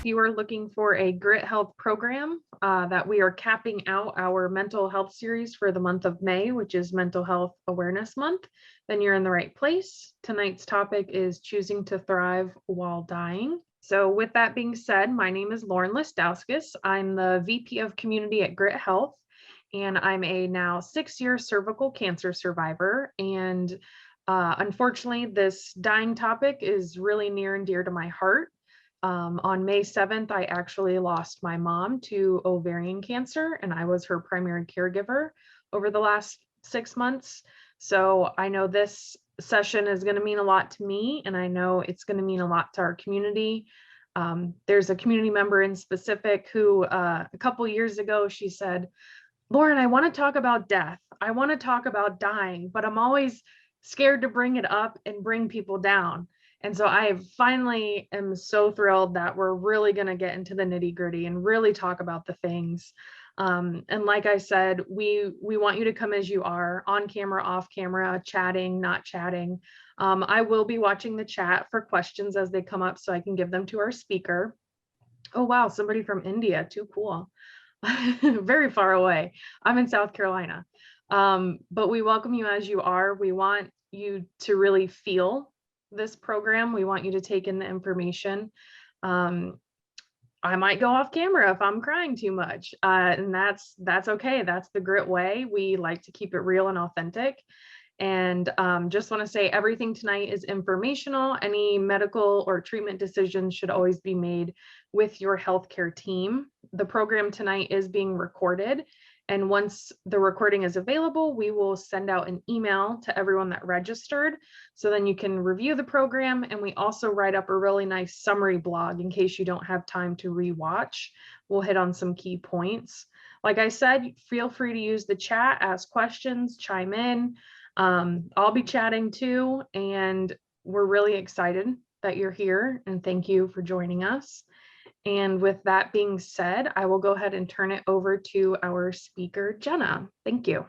you are looking for a Grit Health program that we are capping out our mental health series for the month of May, which is Mental Health Awareness Month, then you're in the right place. Tonight's topic is choosing to thrive while dying. So with that being said, my name is Lauren Listowskis. I'm the VP of Community at Grit Health, and I'm a now 6-year cervical cancer survivor. And unfortunately, this dying topic is really near and dear to my heart. On May 7th, I actually lost my mom to ovarian cancer, and I was her primary caregiver over the last 6 months. So I know this session is going to mean a lot to me, and I know it's going to mean a lot to our community. There's a community member in specific who a couple years ago, she said, "Lauren, I want to talk about death. I want to talk about dying, but I'm always scared to bring it up and bring people down." And so I finally am so thrilled that we're really going to get into the nitty gritty and really talk about the things. And like I said, we want you to come as you are, on camera, off camera, chatting, not chatting. I will be watching the chat for questions as they come up so I can give them to our speaker. Oh, wow, somebody from India, too cool. Very far away. I'm in South Carolina. But we welcome you as you are. We want you to really feel this program. We want you to take in the information. I might go off camera if I'm crying too much, and that's okay. That's the Grit way. We like to keep it real and authentic. And just want to say everything tonight is informational. Any medical or treatment decisions should always be made with your healthcare team. The program tonight is being recorded. And once the recording is available, we will send out an email to everyone that registered. So then you can review the program. And we also write up a really nice summary blog in case you don't have time to rewatch. We'll hit on some key points. Like I said, feel free to use the chat, ask questions, chime in. I'll be chatting too, and we're really excited that you're here, and thank you for joining us. And with that being said, I will go ahead and turn it over to our speaker, Jenna. Thank you.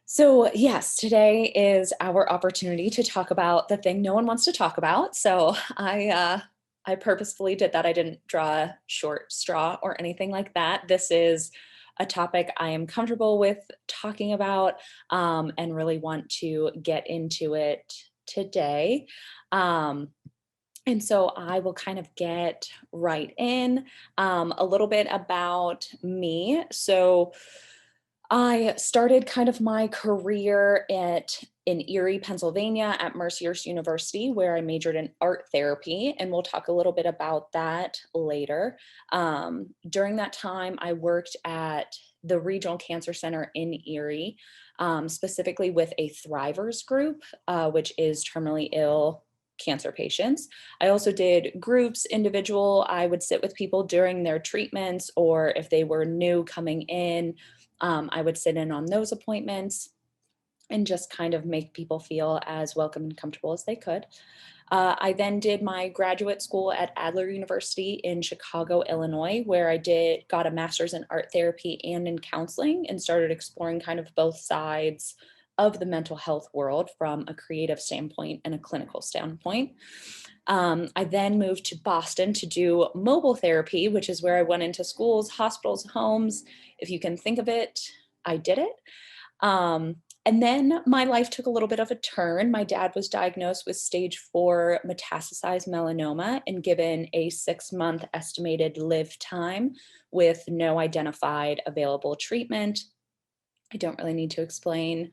So yes, today is our opportunity to talk about the thing no one wants to talk about. So I purposefully did that. I didn't draw a short straw or anything like that. This is a topic I am comfortable with talking about and really want to get into it today. And so I will kind of get right in a little bit about me. So I started kind of my career in Erie, Pennsylvania at Mercyhurst University, where I majored in art therapy, and we'll talk a little bit about that later. During that time, I worked at the Regional Cancer Center in Erie, specifically with a Thrivers group, which is terminally ill cancer patients. I also did groups, individual. I would sit with people during their treatments, or if they were new coming in, I would sit in on those appointments and just kind of make people feel as welcome and comfortable as they could. I then did my graduate school at Adler University in Chicago, Illinois, where I got a master's in art therapy and in counseling, and started exploring kind of both sides of the mental health world from a creative standpoint and a clinical standpoint. I then moved to Boston to do mobile therapy, which is where I went into schools, hospitals, homes. If you can think of it, I did it. And then my life took a little bit of a turn. My dad was diagnosed with stage 4 metastasized melanoma and given a 6-month estimated live time with no identified available treatment. I don't really need to explain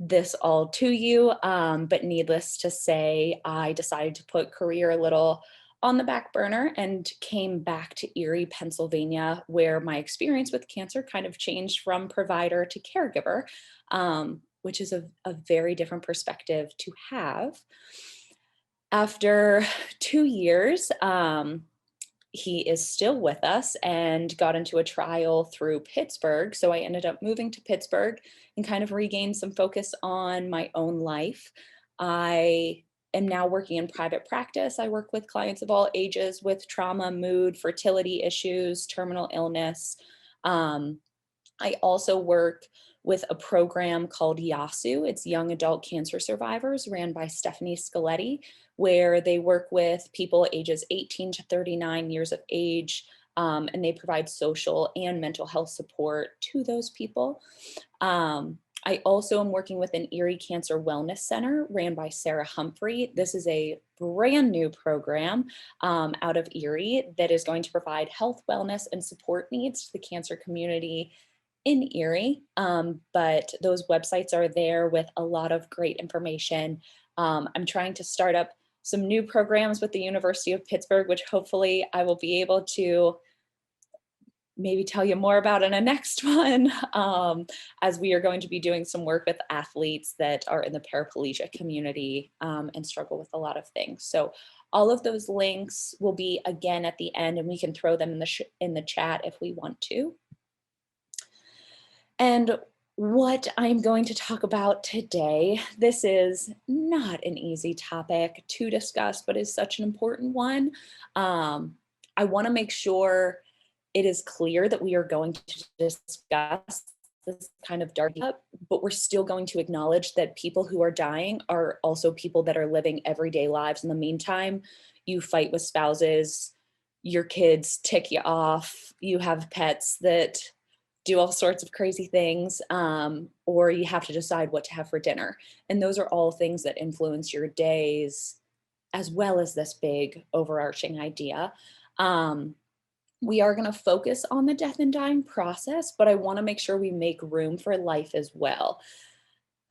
this all to you, but needless to say, I decided to put career a little on the back burner and came back to Erie, Pennsylvania, where my experience with cancer kind of changed from provider to caregiver, which is a very different perspective to have. After 2 years, he is still with us and got into a trial through Pittsburgh. So I ended up moving to Pittsburgh and kind of regained some focus on my own life. I am now working in private practice. I work with clients of all ages with trauma, mood, fertility issues, terminal illness. I also work with a program called YASU. It's Young Adult Cancer Survivors, ran by Stephanie Scaletti, where they work with people ages 18 to 39 years of age, and they provide social and mental health support to those people. I also am working with an Erie Cancer Wellness Center ran by Sarah Humphrey. This is a brand new program out of Erie that is going to provide health, wellness, and support needs to the cancer community in Erie. But those websites are there with a lot of great information. I'm trying to start up some new programs with the University of Pittsburgh, which hopefully I will be able to maybe tell you more about in a next one, as we are going to be doing some work with athletes that are in the paraplegic community and struggle with a lot of things. So all of those links will be again at the end, and we can throw them in the chat if we want to. And what I'm going to talk about today, this is not an easy topic to discuss, but is such an important one. I want to make sure it is clear that we are going to discuss this kind of dark up, but we're still going to acknowledge that people who are dying are also people that are living everyday lives. In the meantime, you fight with spouses, your kids tick you off, you have pets that do all sorts of crazy things, or you have to decide what to have for dinner. And those are all things that influence your days, as well as this big overarching idea. We are going to focus on the death and dying process, but I want to make sure we make room for life as well.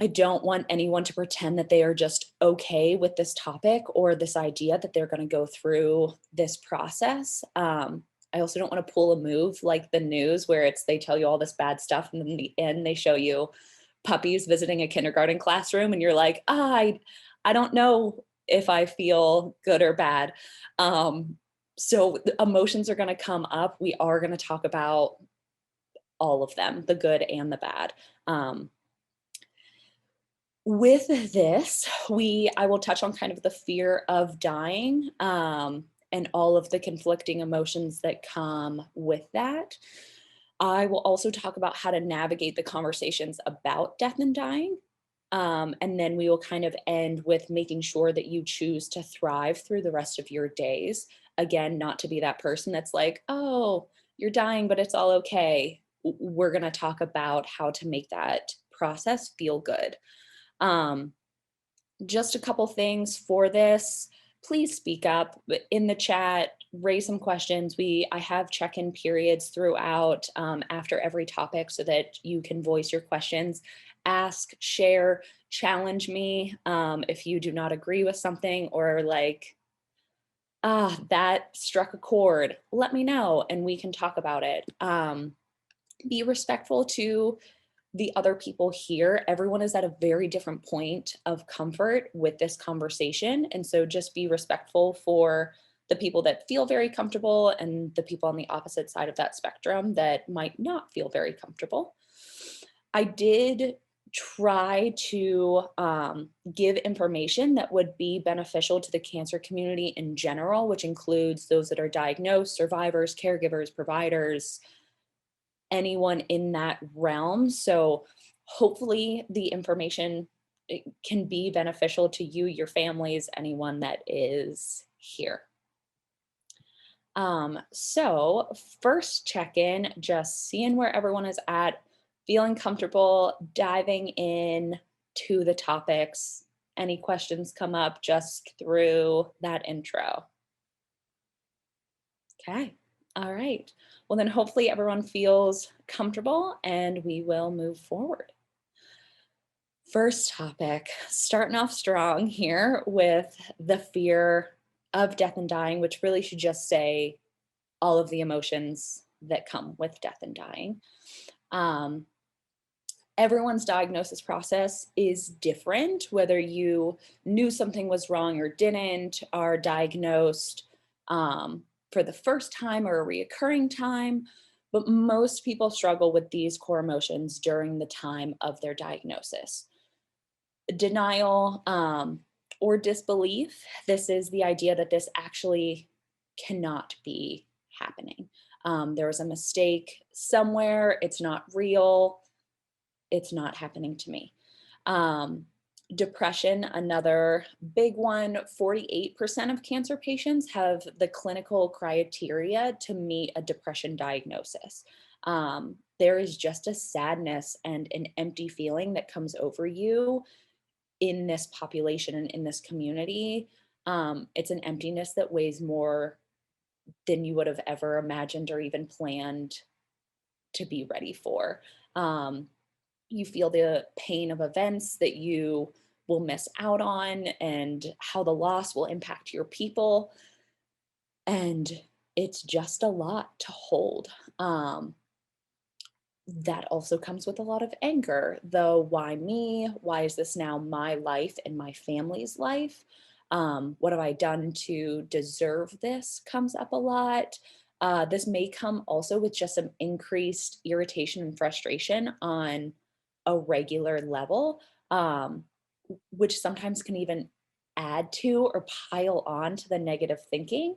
I don't want anyone to pretend that they are just okay with this topic or this idea that they're going to go through this process. I also don't want to pull a move like the news where they tell you all this bad stuff and then in the end they show you puppies visiting a kindergarten classroom and you're like, I don't know if I feel good or bad. So the emotions are going to come up. We are going to talk about all of them, the good and the bad. With this, I will touch on kind of the fear of dying and all of the conflicting emotions that come with that. I will also talk about how to navigate the conversations about death and dying. And then we will kind of end with making sure that you choose to thrive through the rest of your days. Again, not to be that person that's like, oh, you're dying, but it's all okay. We're going to talk about how to make that process feel good. Just a couple things for this. Please speak up in the chat, raise some questions. I have check-in periods throughout after every topic so that you can voice your questions, ask, share, challenge me if you do not agree with something or like, that struck a chord, let me know and we can talk about it. Be respectful to the other people here. Everyone is at a very different point of comfort with this conversation. And so just be respectful for the people that feel very comfortable and the people on the opposite side of that spectrum that might not feel very comfortable. I did try to give information that would be beneficial to the cancer community in general, which includes those that are diagnosed, survivors, caregivers, providers, anyone in that realm. So hopefully the information can be beneficial to you, your families, anyone that is here. So first check-in, just seeing where everyone is at, feeling comfortable diving in to the topics. Any questions come up just through that intro? Okay. All right. Well, then hopefully everyone feels comfortable and we will move forward. First topic, starting off strong here with the fear of death and dying, which really should just say all of the emotions that come with death and dying. Everyone's diagnosis process is different, whether you knew something was wrong or didn't, are diagnosed for the first time or a reoccurring time, but most people struggle with these core emotions during the time of their diagnosis. Denial or disbelief. This is the idea that this actually cannot be happening. There was a mistake somewhere, it's not real. it's not happening to me. Um, Depression, another big one. 48% of cancer patients have the clinical criteria to meet a depression diagnosis. There is just a sadness and an empty feeling that comes over you in this population and in this community. It's an emptiness that weighs more than you would have ever imagined or even planned to be ready for. Um, you feel the pain of events that you will miss out on and how the loss will impact your people. And it's just a lot to hold. That also comes with a lot of anger. Though, why me? Why is this now my life and my family's life? What have I done to deserve this? Comes up a lot. This may come also with just some increased irritation and frustration on a regular level, which sometimes can even add to or pile on to the negative thinking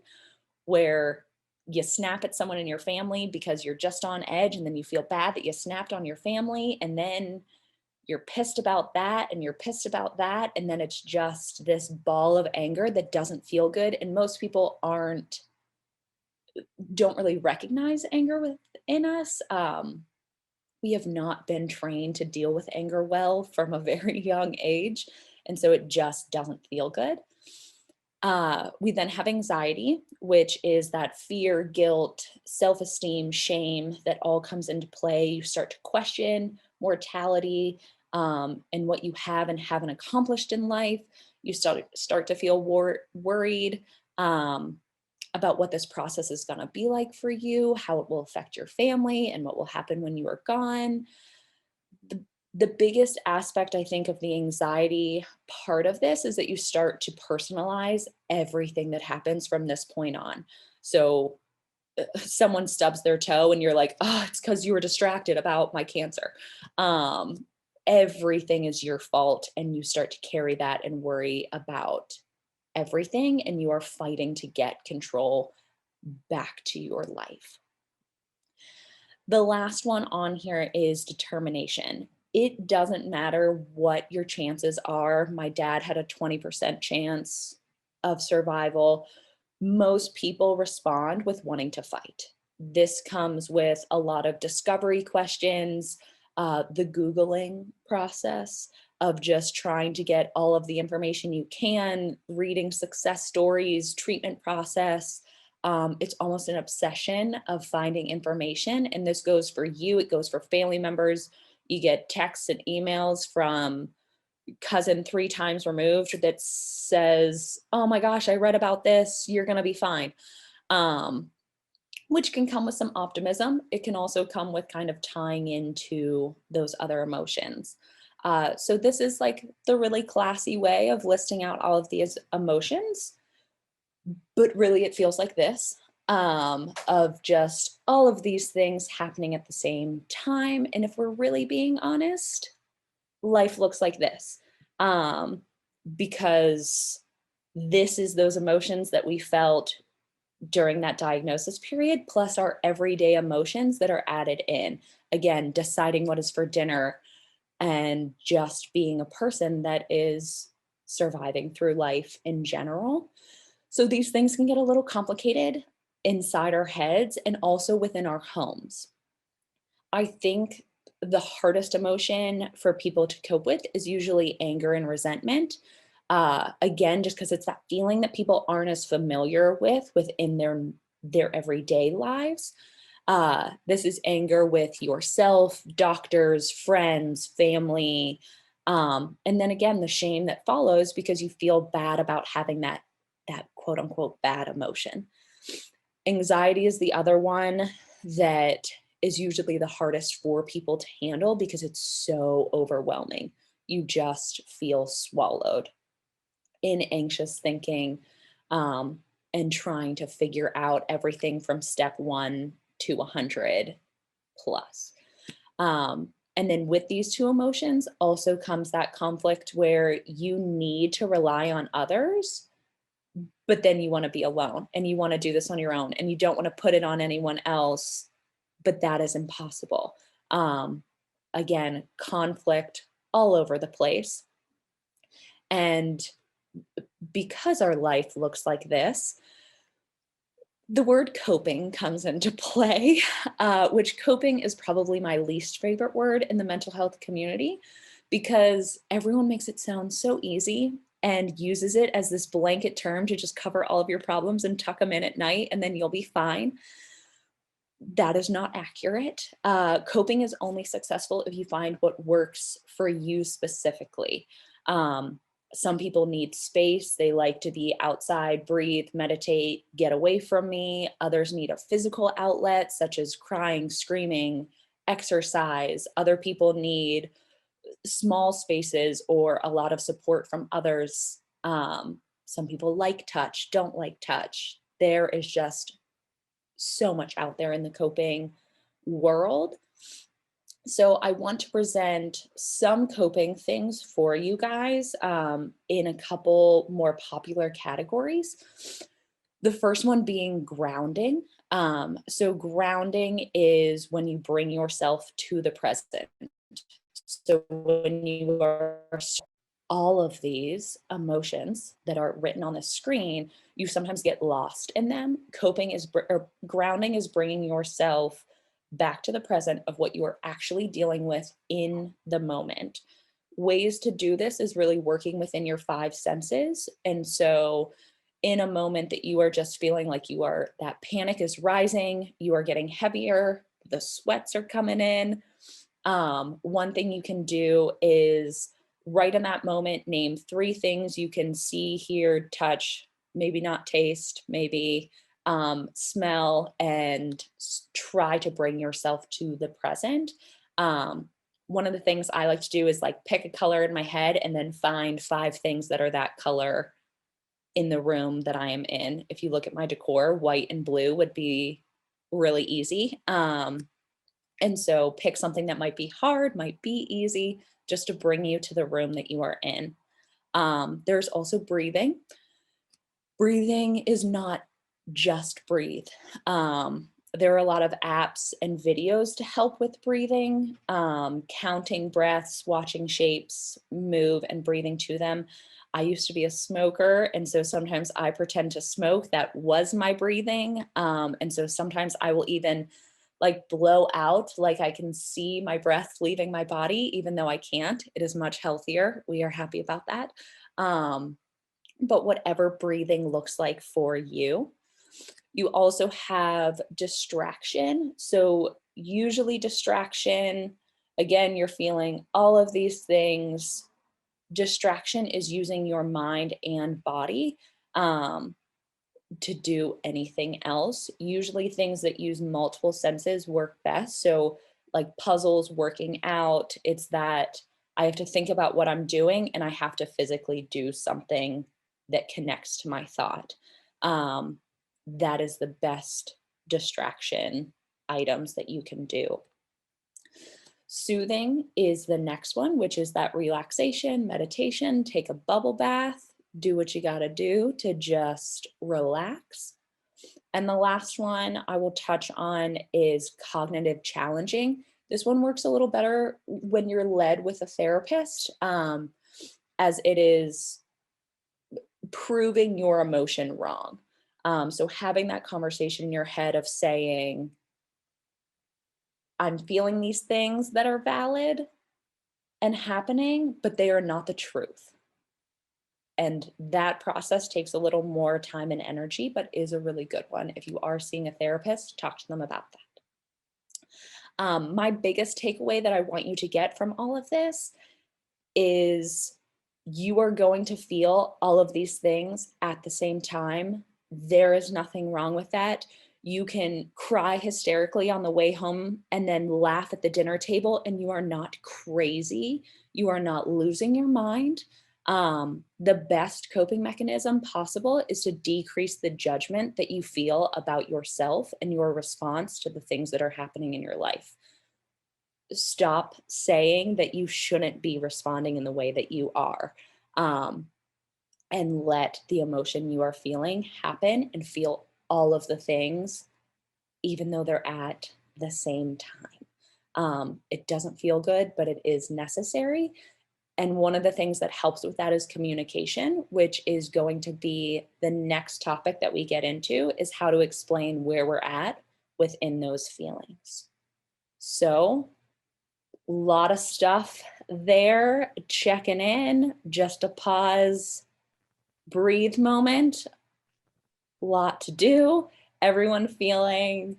where you snap at someone in your family because you're just on edge, and then you feel bad that you snapped on your family, and then you're pissed about that and you're pissed about that, and then it's just this ball of anger that doesn't feel good. And most people aren't don't really recognize anger within us. We have not been trained to deal with anger well from a very young age, and so it just doesn't feel good. We then have anxiety, which is that fear, guilt, self esteem, shame that all comes into play. You start to question mortality, and what you have and haven't accomplished in life. You start to feel worried um, about what this process is going to be like for you, how it will affect your family, and what will happen when you are gone. The biggest aspect, I think, of the anxiety part of this is that you start to personalize everything that happens from this point on. So someone stubs their toe and you're like, oh, it's because you were distracted about my cancer. Um, Everything is your fault, and you start to carry that and worry about everything, and you are fighting to get control back to your life. The last one on here is determination. It doesn't matter what your chances are. My dad had a 20% chance of survival. Most people respond with wanting to fight. This comes with a lot of discovery questions, the Googling process of just trying to get all of the information you can, reading success stories, treatment process. It's almost an obsession of finding information. And this goes for you, it goes for family members. You get texts and emails from cousin 3 times removed that says, oh my gosh, I read about this, you're going to be fine. Um, which can come with some optimism. It can also come with kind of tying into those other emotions. So, this is like the really classy way of listing out all of these emotions, but really it feels like this, of just all of these things happening at the same time. And if we're really being honest, life looks like this, um, because this is those emotions that we felt during that diagnosis period, plus our everyday emotions that are added in. Again, deciding what is for dinner and just being a person that is surviving through life in general. So these things can get a little complicated inside our heads and also within our homes. I think the hardest emotion for people to cope with is usually anger and resentment. Again, just because it's that feeling that people aren't as familiar with within their everyday lives. This is anger with yourself, doctors, friends, family, and then again the shame that follows because you feel bad about having that quote unquote bad emotion. Anxiety is the other one that is usually the hardest for people to handle because it's so overwhelming. You just feel swallowed in anxious thinking, um, and trying to figure out everything from step 1 to 100 plus. And then with these two emotions also comes that conflict where you need to rely on others, but then you want to be alone and you want to do this on your own and you don't want to put it on anyone else, but that is impossible. Um, again, conflict all over the place. And because our life looks like this, the word coping comes into play, which coping is probably my least favorite word in the mental health community because everyone makes it sound so easy and uses it as this blanket term to just cover all of your problems and tuck them in at night and then you'll be fine. That is not accurate. Coping is only successful if you find what works for you specifically. Um, some people need space. They like to be outside, breathe, meditate, get away from me. Others need a physical outlet, such as crying, screaming, exercise. Other people need small spaces or a lot of support from others. Some people like touch, don't like touch. There is just so much out there in the coping world. So I want to present some coping things for you guys in a couple more popular categories. The first one being grounding. So grounding is when you bring yourself to the present. So when you are all of these emotions that are written on the screen, you sometimes get lost in them. Coping is, or grounding is bringing yourself back to the present of what you are actually dealing with in the moment. Ways to do this is really working within your five senses. And so, in a moment that you are just feeling like that panic is rising, you are getting heavier, the sweats are coming in. One thing you can do is right in that moment, name three things you can see, hear, touch, maybe not taste, maybe smell, and try to bring yourself to the present. One of the things I like to do is like pick a color in my head and then find five things that are that color in the room that I am in. If you look at my decor, white and blue would be really easy. And so pick something that might be hard, might be easy, just to bring you to the room that you are in. There's also breathing. Breathing is not just breathe. There are a lot of apps and videos to help with breathing, counting breaths, watching shapes move and breathing to them. I used to be a smoker, and so sometimes I pretend to smoke. That was my breathing. And so sometimes I will even like blow out, like I can see my breath leaving my body, even though I can't. It is much healthier. We are happy about that. But whatever breathing looks like for you. You also have distraction. So, usually, distraction, again, you're feeling all of these things. Distraction is using your mind and body to do anything else. Usually, things that use multiple senses work best. So, like puzzles, working out, it's that I have to think about what I'm doing and I have to physically do something that connects to my thought. Um, that is the best distraction items that you can do. Soothing is the next one, which is that relaxation, meditation, take a bubble bath, do what you got to do to just relax. And the last one I will touch on is cognitive challenging. This one works a little better when you're led with a therapist, as it is proving your emotion wrong. So having that conversation in your head of saying, I'm feeling these things that are valid and happening, but they are not the truth. And that process takes a little more time and energy, but is a really good one. If you are seeing a therapist, talk to them about that. My biggest takeaway that I want you to get from all of this is you are going to feel all of these things at the same time. There is nothing wrong with that. You can cry hysterically on the way home and then laugh at the dinner table, and you are not crazy. You are not losing your mind. The best coping mechanism possible is to decrease the judgment that you feel about yourself and your response to the things that are happening in your life. Stop saying that you shouldn't be responding in the way that you are, and let the emotion you are feeling happen and feel all of the things, even though they're at the same time. It doesn't feel good, but it is necessary. And one of the things that helps with that is communication, which is going to be the next topic that we get into, is how to explain where we're at within those feelings. So, a lot of stuff there, checking in, just a pause, breathe moment, lot to do. Everyone feeling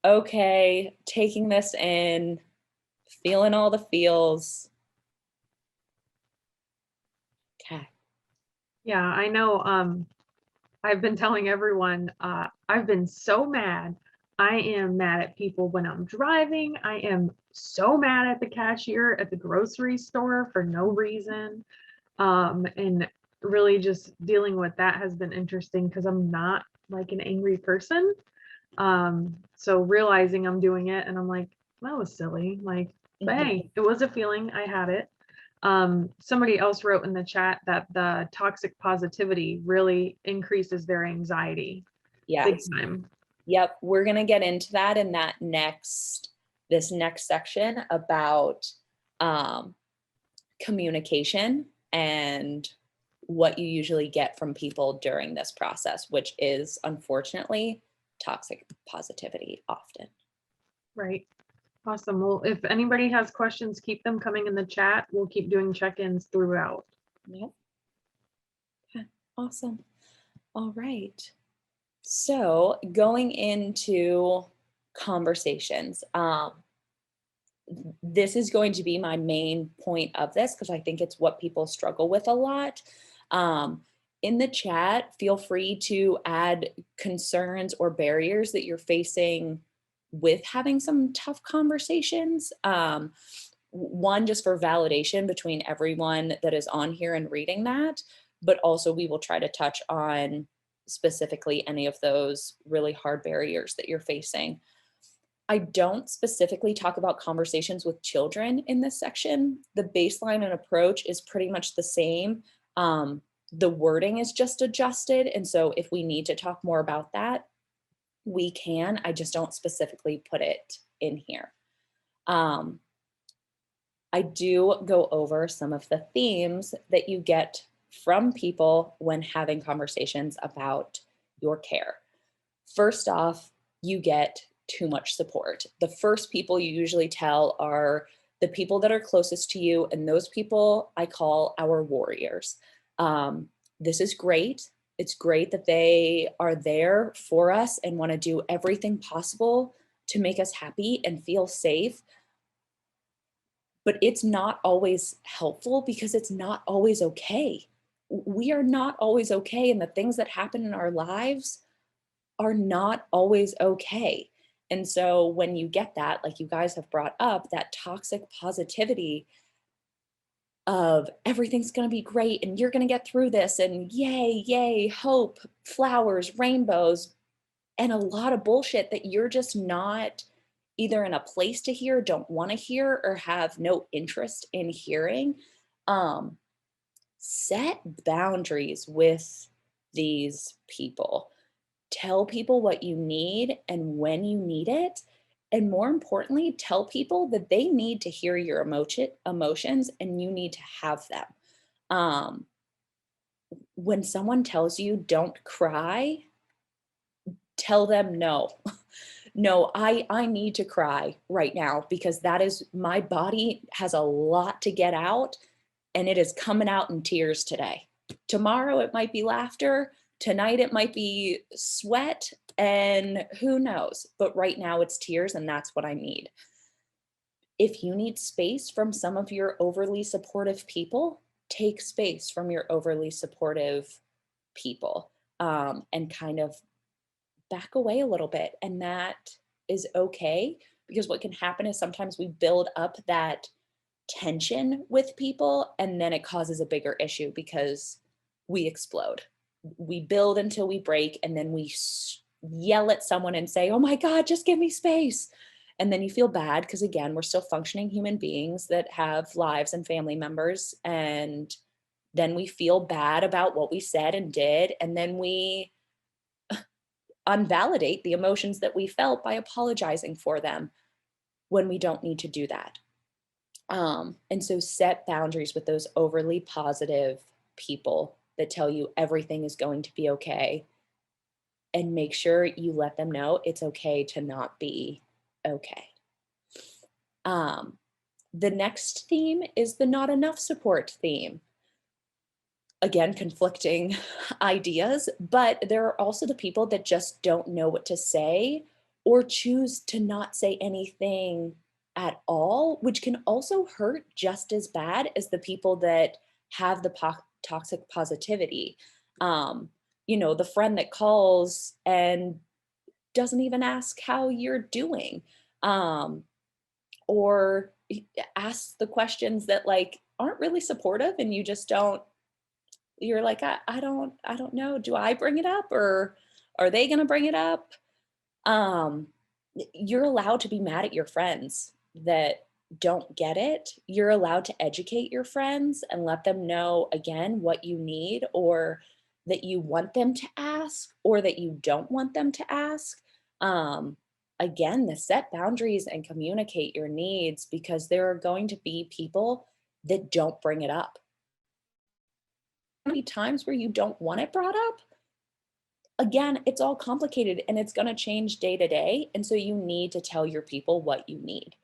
okay, taking this in, feeling all the feels. Okay. Yeah, I know. I've been telling everyone, I've been so mad. I am mad at people when I'm driving. I am so mad at the cashier at the grocery store for no reason. And really just dealing with that has been interesting because I'm not like an angry person. So realizing I'm doing it and I'm like, that was silly. Like, but Mhm. hey, it was a feeling. I had it. Somebody else wrote in the chat that the toxic positivity really increases their anxiety big Yes. time. Yep. We're going to get into that in this next section about um, communication and what you usually get from people during this process, which is unfortunately toxic positivity often. Right. Awesome. Well, if anybody has questions, keep them coming in the chat. We'll keep doing check-ins throughout. Yep. Okay. Awesome. All right. So going into conversations, this is going to be my main point of this because I think it's what people struggle with a lot. Um, in the chat, feel free to add concerns or barriers that you're facing with having some tough conversations. One, just for validation between everyone that is on here and reading that, but also we will try to touch on specifically any of those really hard barriers that you're facing. I don't specifically talk about conversations with children in this section. The baseline and approach is pretty much the same. The wording is just adjusted. And so if we need to talk more about that, we can. I just don't specifically put it in here. Um, I do go over some of the themes that you get from people when having conversations about your care. First off, you get too much support. The first people you usually tell are the people that are closest to you, and those people I call our warriors. This is great. It's great that they are there for us and want to do everything possible to make us happy and feel safe. But it's not always helpful because it's not always okay. We are not always okay, and the things that happen in our lives are not always okay. And so when you get that, like you guys have brought up, that toxic positivity of everything's going to be great and you're going to get through this and yay, yay, hope, flowers, rainbows, and a lot of bullshit that you're just not either in a place to hear, don't want to hear, or have no interest in hearing. Um, Set boundaries with these people. Tell people what you need and when you need it. And more importantly, tell people that they need to hear your emotions and you need to have them. Um, when someone tells you don't cry, tell them no. No, I need to cry right now because that is my body has a lot to get out and it is coming out in tears today. Tomorrow it might be laughter, tonight it might be sweat, and who knows? But right now it's tears, and that's what I need. If you need space from some of your overly supportive people, take space from your overly supportive people and kind of back away a little bit. And that is okay because what can happen is sometimes we build up that tension with people and then it causes a bigger issue because we explode. We build until we break and then we yell at someone and say, "Oh my god, just give me space." And then you feel bad because again, we're still functioning human beings that have lives and family members, and then we feel bad about what we said and did, and then we unvalidate the emotions that we felt by apologizing for them. when we don't need to do that. And so set boundaries with those overly positive people that tell you everything is going to be okay, and make sure you let them know it's okay to not be okay. Um, the next theme is the not enough support theme. Again, conflicting ideas, but there are also the people that just don't know what to say or choose to not say anything at all, which can also hurt just as bad as the people that have the toxic positivity. Um, the friend that calls and doesn't even ask how you're doing, um, or asks the questions that like aren't really supportive, and you just don't you're like, I don't know. Do I bring it up, or are they gonna bring it up? Um, you're allowed to be mad at your friends that don't get it. You're allowed to educate your friends and let them know again what you need, or that you want them to ask, or that you don't want them to ask. Um, Again, the set boundaries and communicate your needs, because there are going to be people that don't bring it up. Be times where you don't want it brought up. Again, it's all complicated and it's going to change day to day. And so you need to tell your people what you need,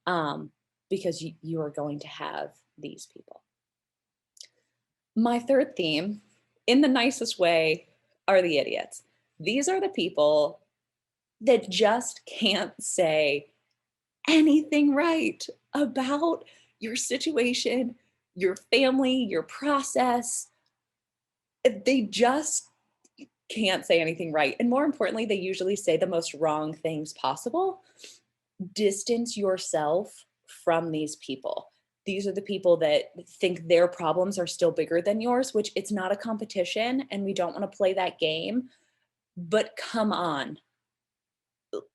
um, because you are going to have these people. My third theme, in the nicest way, are the idiots. These are the people that just can't say anything right about your situation, your family, your process. They just can't say anything right. And more importantly, they usually say the most wrong things possible. Distance yourself from these people. These are the people that think their problems are still bigger than yours, which it's not a competition and we don't want to play that game. But come on.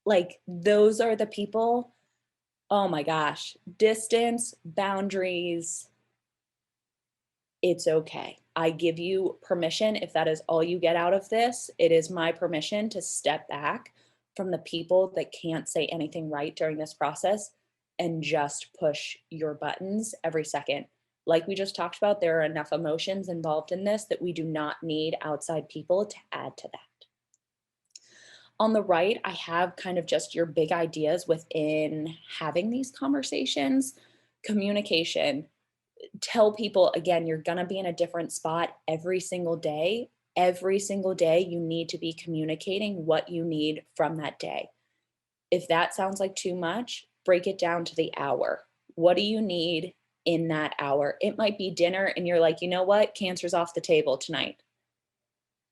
Like, those are the people. Oh my gosh. Distance, boundaries. It's okay. I give you permission. If that is all you get out of this, it is my permission to step back from the people that can't say anything right during this process and just push your buttons every second. Like we just talked about, there are enough emotions involved in this that we do not need outside people to add to that. On the right, I have kind of just your big ideas within having these conversations. Communication. Tell people again, you're going to be in a different spot every single day. Every single day, you need to be communicating what you need from that day. If that sounds like too much, break it down to the hour. What do you need in that hour? It might be dinner, and you're like, you know what? Cancer's off the table tonight.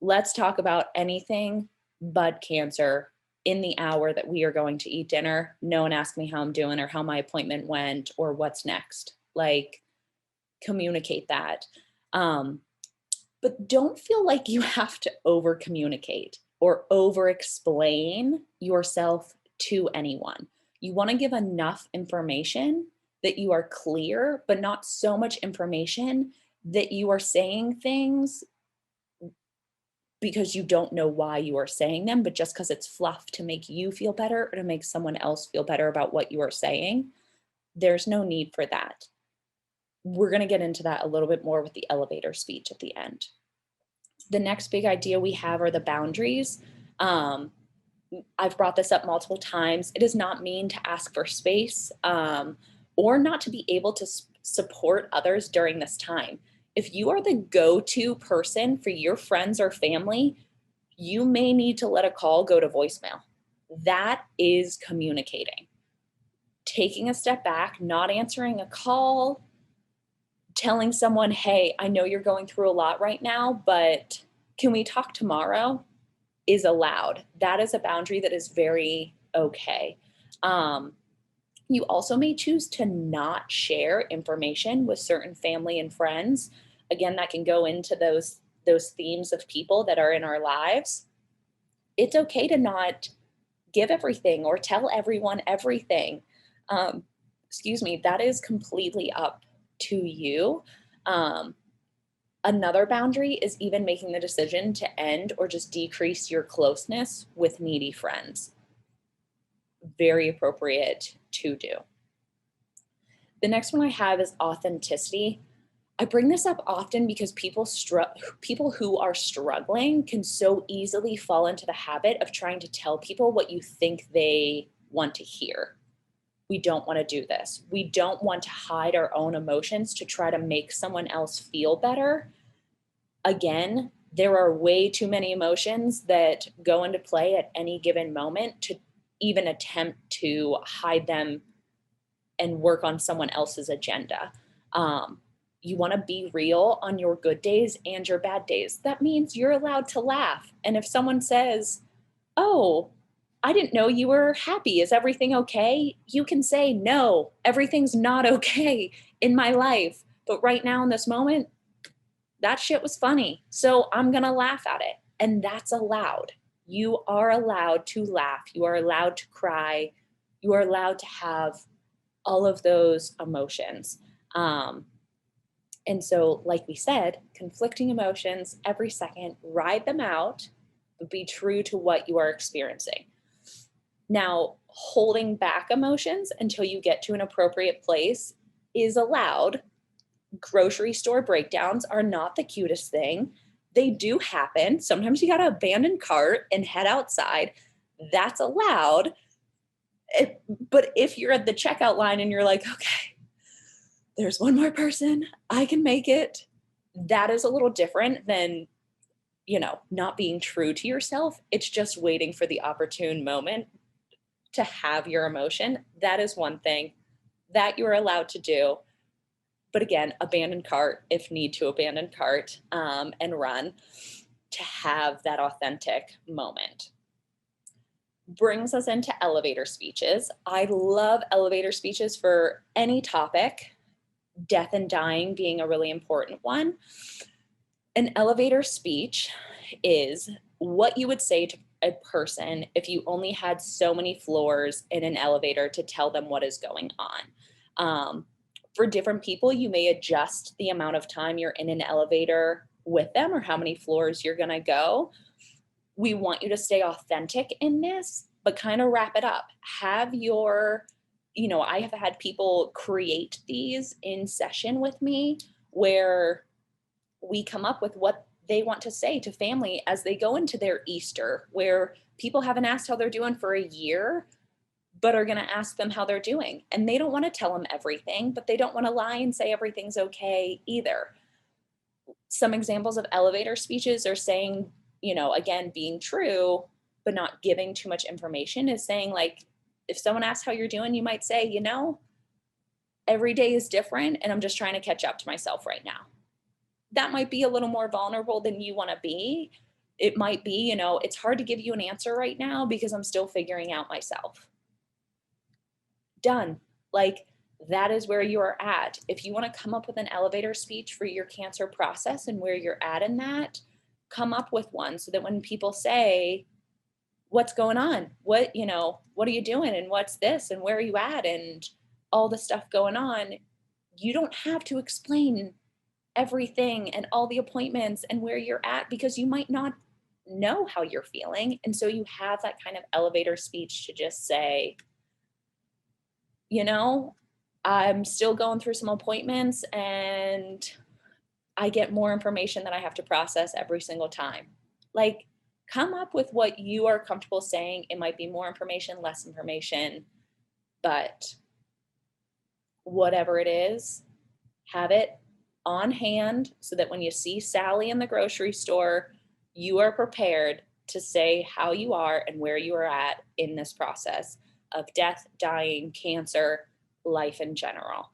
Let's talk about anything but cancer in the hour that we are going to eat dinner. No one ask me how I'm doing, or how my appointment went, or what's next. Like, communicate that. Um, but don't feel like you have to over communicate or over explain yourself to anyone. You want to give enough information that you are clear, but not so much information that you are saying things because you don't know why you are saying them, but just because it's fluff to make you feel better or to make someone else feel better about what you are saying. There's no need for that. We're going to get into that a little bit more with the elevator speech at the end. The next big idea we have are the boundaries. I've brought this up multiple times. It does not mean to ask for space, or not to be able to support others during this time. If you are the go-to person for your friends or family, you may need to let a call go to voicemail. That is communicating. Taking a step back, not answering a call, telling someone, hey, I know you're going through a lot right now, but can we talk tomorrow, is allowed. That is a boundary that is very okay. You also may choose to not share information with certain family and friends. Again, that can go into those themes of people that are in our lives. It's okay to not give everything or tell everyone everything. Um, excuse me, that is completely up to you. Um, Another boundary is even making the decision to end or just decrease your closeness with needy friends. very appropriate to do. The next one I have is authenticity. I bring this up often because people who are struggling can so easily fall into the habit of trying to tell people what you think they want to hear. We don't want to do this. We don't want to hide our own emotions to try to make someone else feel better. Again, there are way too many emotions that go into play at any given moment to even attempt to hide them and work on someone else's agenda. You want to be real on your good days and your bad days. That means you're allowed to laugh. And if someone says, "Oh, I didn't know you were happy. Is everything okay?" You can say, "No, everything's not okay in my life. But right now in this moment, that shit was funny. So I'm going to laugh at it." And that's allowed. You are allowed to laugh. You are allowed to cry. You are allowed to have all of those emotions. And so, like we said, conflicting emotions every second, ride them out, but be true to what you are experiencing. Now, holding back emotions until you get to an appropriate place is allowed. Grocery store breakdowns are not the cutest thing. They do happen. Sometimes you got to abandon cart and head outside. That's allowed. But if you're at the checkout line and you're like, okay, there's one more person, I can make it, that is a little different than, not being true to yourself. It's just waiting for the opportune moment to have your emotion. That is one thing that you're allowed to do. But again, abandon cart if need to abandon cart, and run to have that authentic moment. Brings us into elevator speeches. I love elevator speeches for any topic, death and dying being a really important one. An elevator speech is what you would say to a person if you only had so many floors in an elevator to tell them what is going on. For different people, you may adjust the amount of time you're in an elevator with them or how many floors you're going to go. We want you to stay authentic in this, but kind of wrap it up. Have your, I have had people create these in session with me where we come up with what they want to say to family as they go into their Easter, where people haven't asked how they're doing for a year, but are going to ask them how they're doing. And they don't want to tell them everything, but they don't want to lie and say everything's okay either. Some examples of elevator speeches are saying, again, being true, but not giving too much information is saying, like, if someone asks how you're doing, you might say, every day is different and I'm just trying to catch up to myself right now. That might be a little more vulnerable than you want to be. It might be, it's hard to give you an answer right now because I'm still figuring out myself. Done. Like, that is where you are at. If you want to come up with an elevator speech for your cancer process and where you're at in that, come up with one so that when people say, "What's going on? What are you doing? And what's this? And where are you at?" and all the stuff going on, you don't have to explain everything and all the appointments and where you're at because you might not know how you're feeling. And so you have that kind of elevator speech to just say, I'm still going through some appointments and I get more information that I have to process every single time. Like, come up with what you are comfortable saying. It might be more information, less information, but whatever it is, have it on hand so that when you see Sally in the grocery store, you are prepared to say how you are and where you are at in this process of death, dying, cancer, life in general.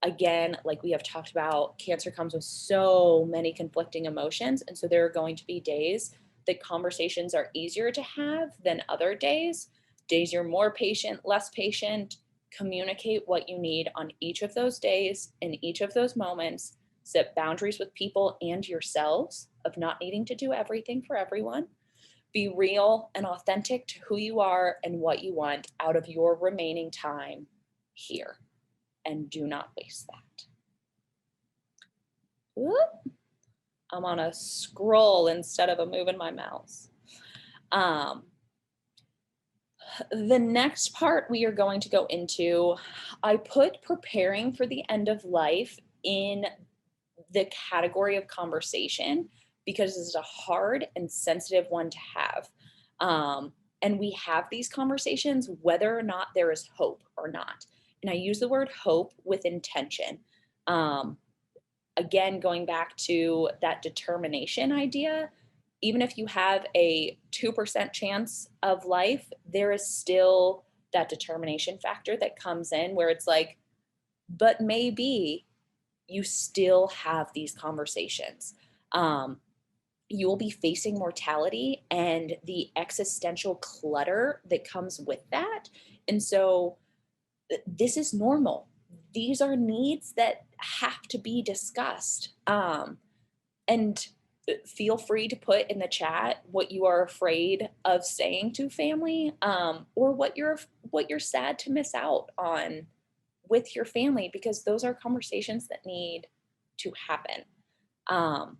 Again, like we have talked about, cancer comes with so many conflicting emotions. And so there are going to be days that conversations are easier to have than other days. Days you're more patient, less patient. Communicate what you need on each of those days, in each of those moments. Set boundaries with people and yourselves of not needing to do everything for everyone. Be real and authentic to who you are and what you want out of your remaining time here. And do not waste that. Whoop. I'm on a scroll instead of a moving my mouse. The next part we are going to go into, I put preparing for the end of life in the category of conversation because it's a hard and sensitive one to have. And we have these conversations whether or not there is hope or not. And I use the word hope with intention. Um, Again, going back to that determination idea, even if you have a 2% chance of life, there is still that determination factor that comes in where it's like, but maybe you still have these conversations. Um, you will be facing mortality and the existential clutter that comes with that. And so this is normal. These are needs that have to be discussed. And feel free to put in the chat what you are afraid of saying to family, or what you're sad to miss out on with your family, because those are conversations that need to happen. Um,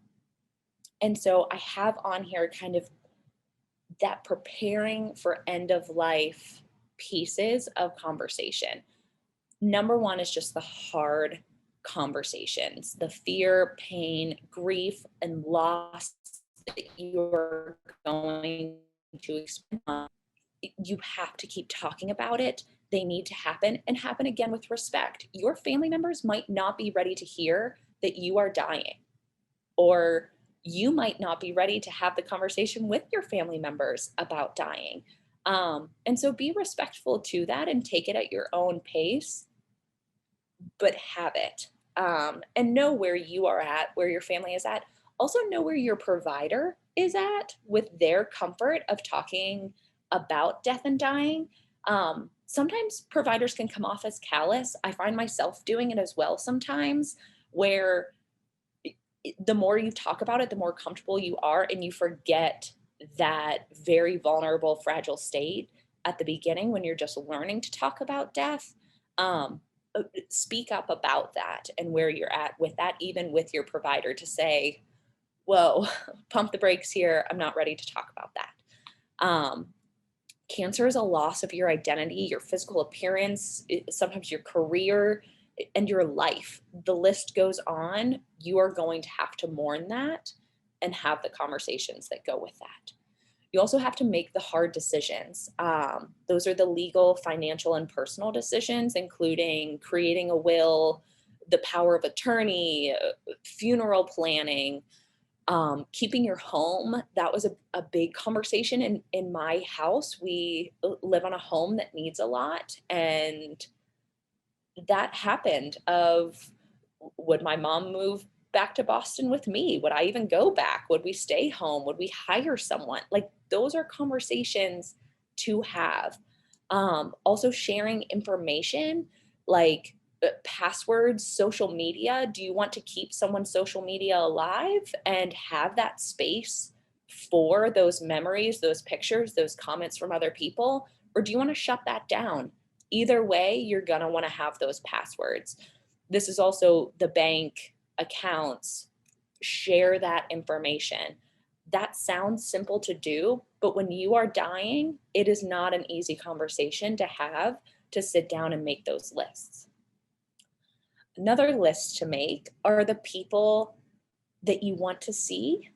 and so I have on here kind of that preparing for end of life pieces of conversation. Number one is just the hard conversations, the fear, pain, grief, and loss that you're going to experience. You have to keep talking about it. They need to happen and happen again with respect. Your family members might not be ready to hear that you are dying, or you might not be ready to have the conversation with your family members about dying. And so be respectful to that and take it at your own pace, but have it. And know where you are at, where your family is at. Also know where your provider is at with their comfort of talking about death and dying. Sometimes providers can come off as callous. I find myself doing it as well sometimes, where the more you talk about it, the more comfortable you are, and you forget that very vulnerable, fragile state at the beginning when you're just learning to talk about death. Um, Speak up about that and where you're at with that, even with your provider, to say, whoa, pump the brakes here. I'm not ready to talk about that. Cancer is a loss of your identity, your physical appearance, sometimes your career, and your life. The list goes on. You are going to have to mourn that and have the conversations that go with that. You also have to make the hard decisions. Those are the legal, financial, and personal decisions, including creating a will, the power of attorney, funeral planning, keeping your home. That was a big conversation in my house. We live on a home that needs a lot, and that happened of, would my mom move back to Boston with me? Would I even go back? Would we stay home? Would we hire someone? Like, those are conversations to have. Also sharing information like passwords, social media. Do you want to keep someone's social media alive and have that space for those memories, those pictures, those comments from other people? Or do you want to shut that down? Either way, you're going to want to have those passwords. This is also the bank accounts. Share that information. That sounds simple to do, but when you are dying, it is not an easy conversation to have, to sit down and make those lists. Another list to make are the people that you want to see,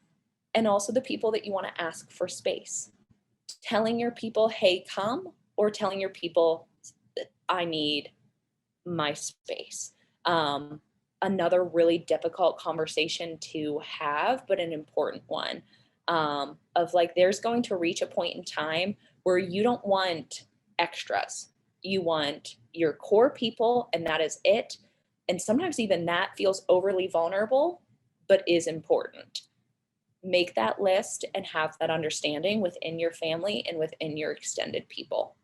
and also the people that you want to ask for space. Telling your people, hey, come, or telling your people, I need my space. Another really difficult conversation to have, but an important one, of like, there's going to reach a point in time where you don't want extras. You want your core people, and that is it. And sometimes even that feels overly vulnerable, but is important. Make that list and have that understanding within your family and within your extended people.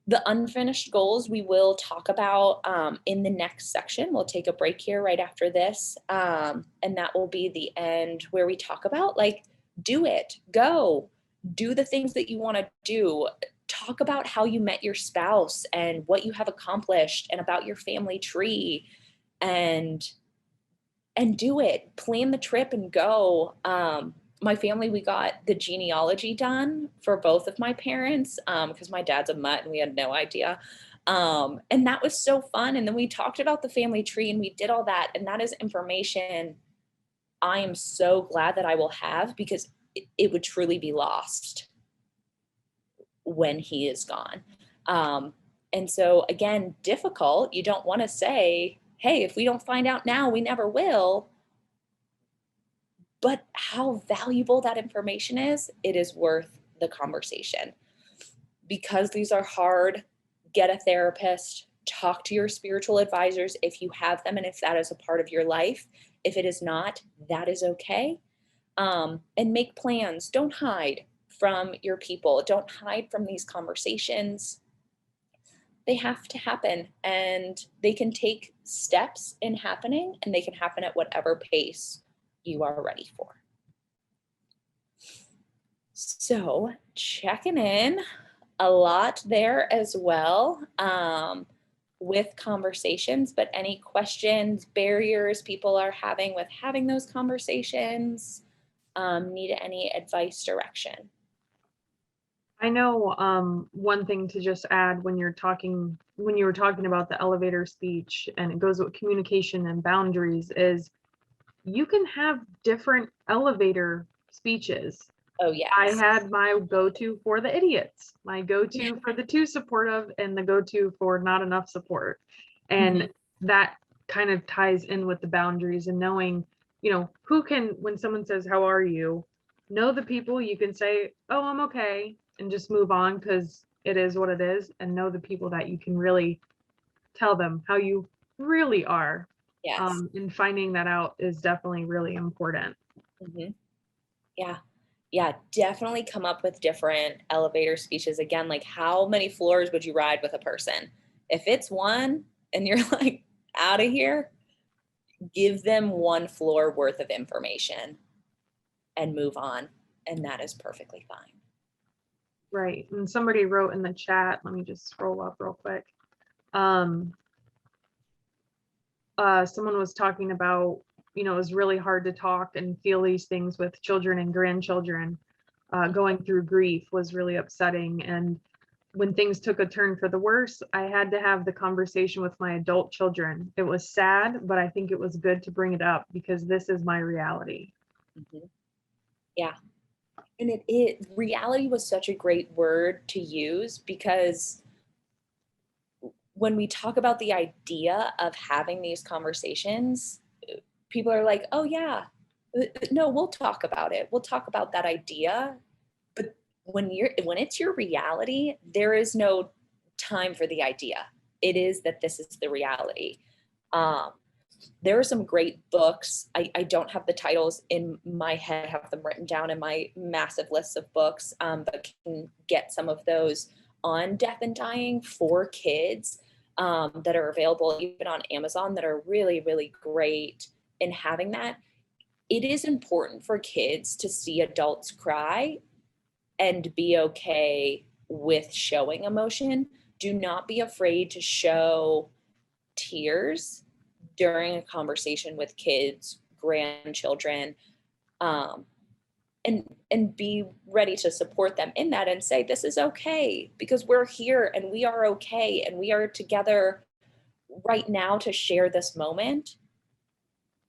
The unfinished goals we will talk about in the next section. We'll take a break here right after this. And that will be the end where we talk about, like, do it, go, do the things that you want to do. Talk about how you met your spouse and what you have accomplished, and about your family tree, and do it. Plan the trip and go. my family, we got the genealogy done for both of my parents because my dad's a mutt and we had no idea. And that was so fun. And then we talked about the family tree and we did all that. And that is information I am so glad that I will have because it would truly be lost when he is gone. And so, again, difficult. You don't want to say, hey, if we don't find out now, we never will. But how valuable that information is, it is worth the conversation. Because these are hard, get a therapist, talk to your spiritual advisors if you have them and if that is a part of your life. If it is not, that is okay. And make plans. Don't hide from your people. Don't hide from these conversations. They have to happen and they can take steps in happening and they can happen at whatever pace you are ready for. So, checking in a lot there as well with conversations, but any questions, barriers people are having with having those conversations, need any advice, direction? I know one thing to just add when you were talking about the elevator speech and it goes with communication and boundaries is you can have different elevator speeches. Oh, I yes. had my go-to for the idiots, my go-to for the too supportive, and the go-to for not enough support. Mhm. And that kind of ties in with the boundaries and knowing, who can, when someone says, "How are you?" Know the people you can say, "Oh, I'm okay," and just move on because it is what it is, and know the people that you can really tell them how you really are. Yes. And finding that out is definitely really important. Mhm. Yeah. Yeah, definitely come up with different elevator speeches. Again, like how many floors would you ride with a person? If it's one and you're like out of here, give them one floor worth of information and move on. And that is perfectly fine. Right. And somebody wrote in the chat, let me just scroll up real quick. Um, Someone was talking about, it was really hard to talk and feel these things with children and grandchildren. Going through grief was really upsetting. And when things took a turn for the worse, I had to have the conversation with my adult children. It was sad, but I think it was good to bring it up because this is my reality. Mhm. Yeah. And reality was such a great word to use because when we talk about the idea of having these conversations, people are like, oh, yeah, no, we'll talk about it. We'll talk about that idea. But when it's your reality, there is no time for the idea. It is that this is the reality. Um, there are some great books. I don't have the titles in my head, I have them written down in my massive list of books, but can get some of those on death and dying for kids that are available even on Amazon that are really, really great in having that. It is important for kids to see adults cry and be okay with showing emotion. Do not be afraid to show tears during a conversation with kids, grandchildren, um, and be ready to support them in that and say this is okay because we're here and we are okay and we are together right now to share this moment.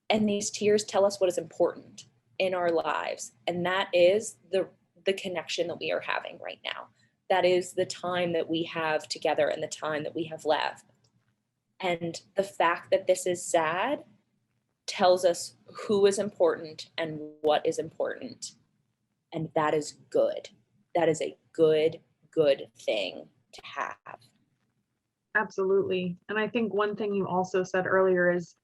And these tears tell us what is important in our lives, and that is the connection that we are having right now. That is the time that we have together and the time that we have left. And the fact that this is sad tells us who is important and what is important. And that is good. That is a good, good thing to have. Absolutely. And I think one thing you also said earlier is,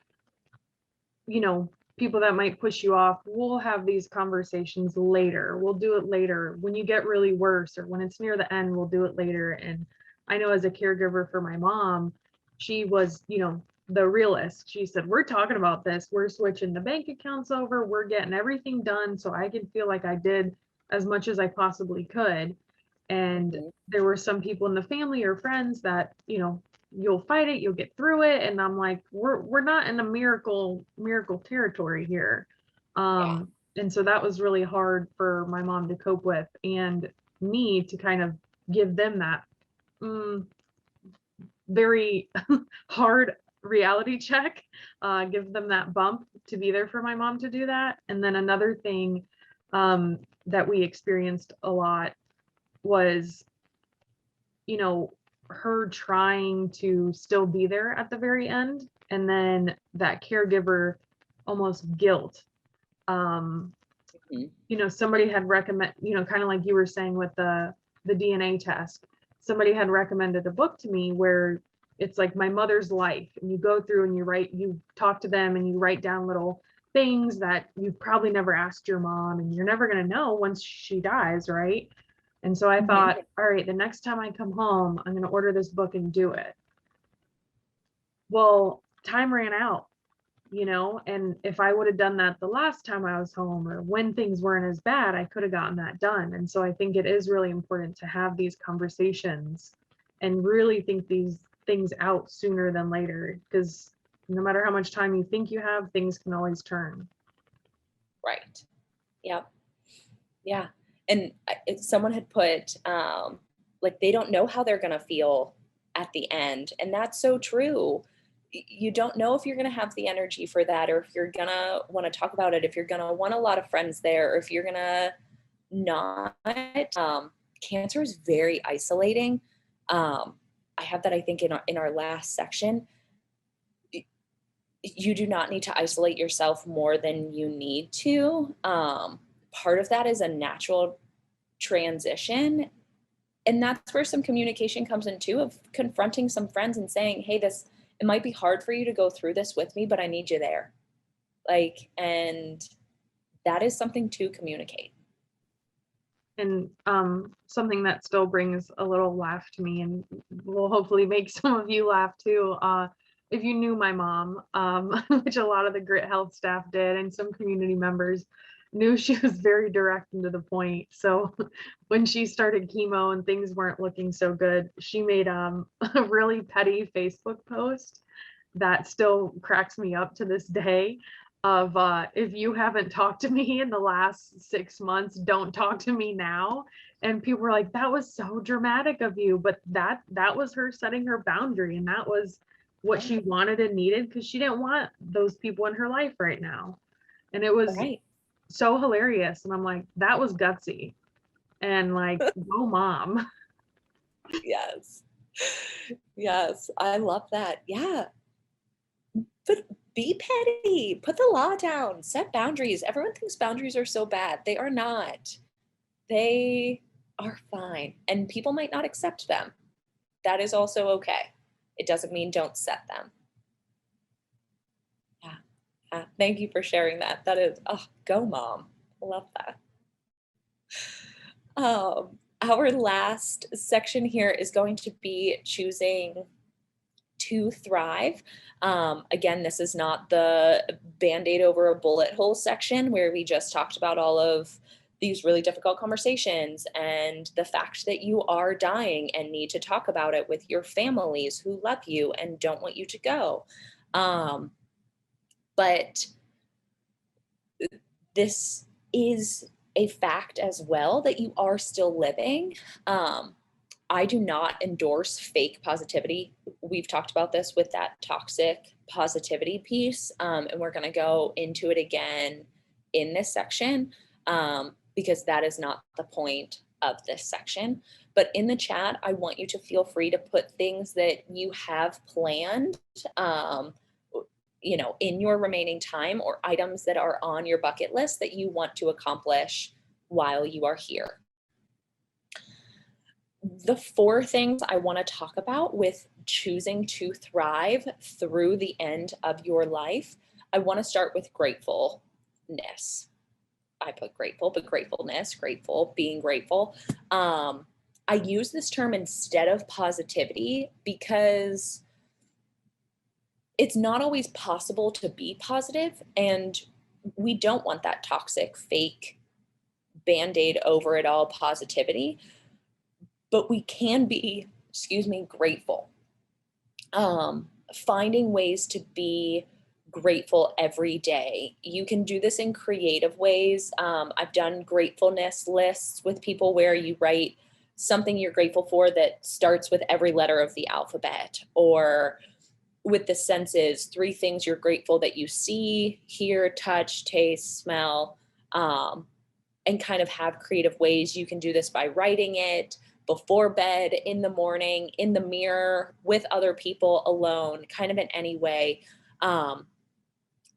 people that might push you off, we'll have these conversations later. We'll do it later. When you get really worse or when it's near the end, we'll do it later. And I know as a caregiver for my mom, she was, the realist. She said, "We're talking about this. We're switching the bank accounts over. We're getting everything done so I can feel like I did as much as I possibly could." And Mhm. there were some people in the family or friends that, you'll fight it, you'll get through it. And I'm like, we're not in a miracle territory here. Yeah. And so that was really hard for my mom to cope with, and me to kind of give them that very hard reality check, give them that bump to be there for my mom to do that. And then another thing that we experienced a lot was, you know, her trying to still be there at the very end, and then that caregiver almost guilt. Mhm. You know, somebody had recommend, you know, kind of like you were saying with the DNA test, somebody had recommended a book to me where it's like my mother's life, and you go through and you talk to them and you write down little things that you probably never asked your mom, and you're never going to know once she dies, right? And so I Mhm. thought, all right, the next time I come home, I'm going to order this book and do it. Well, time ran out, you know, and if I would have done that the last time I was home, or when things weren't as bad, I could have gotten that done. And so I think it is really important to have these conversations and really think these things out sooner than later, because no matter how much time you think you have, things can always turn. Right. Yeah. Yeah. And someone had put, like, they don't know how they're going to feel at the end. And that's so true. You don't know if you're going to have the energy for that, or if you're going to want to talk about it, if you're going to want a lot of friends there, or if you're going to not. Cancer is very isolating. I have that, I think, in our last section. You do not need to isolate yourself more than you need to. Part of that is a natural transition. And that's where some communication comes in too, of confronting some friends and saying, hey, it might be hard for you to go through this with me, but I need you there. Like, and that is something to communicate. And something that still brings a little laugh to me, and will hopefully make some of you laugh too. If you knew my mom, which a lot of the Grit Health staff did, and some community members knew, she was very direct and to the point. So when she started chemo and things weren't looking so good, she made a really petty Facebook post that still cracks me up to this day, of if you haven't talked to me in the last 6 months, don't talk to me now. And people were like, that was so dramatic of you, but that was her setting her boundary, and that was what she wanted and needed, because she didn't want those people in her life right now. And it was Right. so hilarious, and I'm like, that was gutsy, and like, go mom. Yes. Yes. I love that. Yeah. But be petty. Put the law down. Set boundaries. Everyone thinks boundaries are so bad. They are not. They are fine. And people might not accept them. That is also okay. It doesn't mean don't set them. Yeah. Thank you for sharing that. That is, oh, go mom. Love that. Our last section here is going to be choosing to thrive. Again, this is not the band-aid over a bullet hole section where we just talked about all of these really difficult conversations and the fact that you are dying and need to talk about it with your families who love you and don't want you to go. But this is a fact as well, that you are still living. I do not endorse fake positivity. We've talked about this with that toxic positivity piece, and we're going to go into it again in this section, because that is not the point of this section. But in the chat, I want you to feel free to put things that you have planned, in your remaining time, or items that are on your bucket list that you want to accomplish while you are here. The 4 things I want to talk about with choosing to thrive through the end of your life, I want to start with gratefulness. I put grateful, but gratefulness, grateful, being grateful. I use this term instead of positivity because it's not always possible to be positive, and we don't want that toxic, fake, band-aid over it all positivity. But we can be, grateful. Finding ways to be grateful every day. You can do this in creative ways. I've done gratefulness lists with people where you write something you're grateful for that starts with every letter of the alphabet, or with the senses, three things you're grateful that you see, hear, touch, taste, smell, um, and kind of have creative ways. You can do this by writing it before bed, in the morning, in the mirror, with other people, alone, kind of in any way. Um,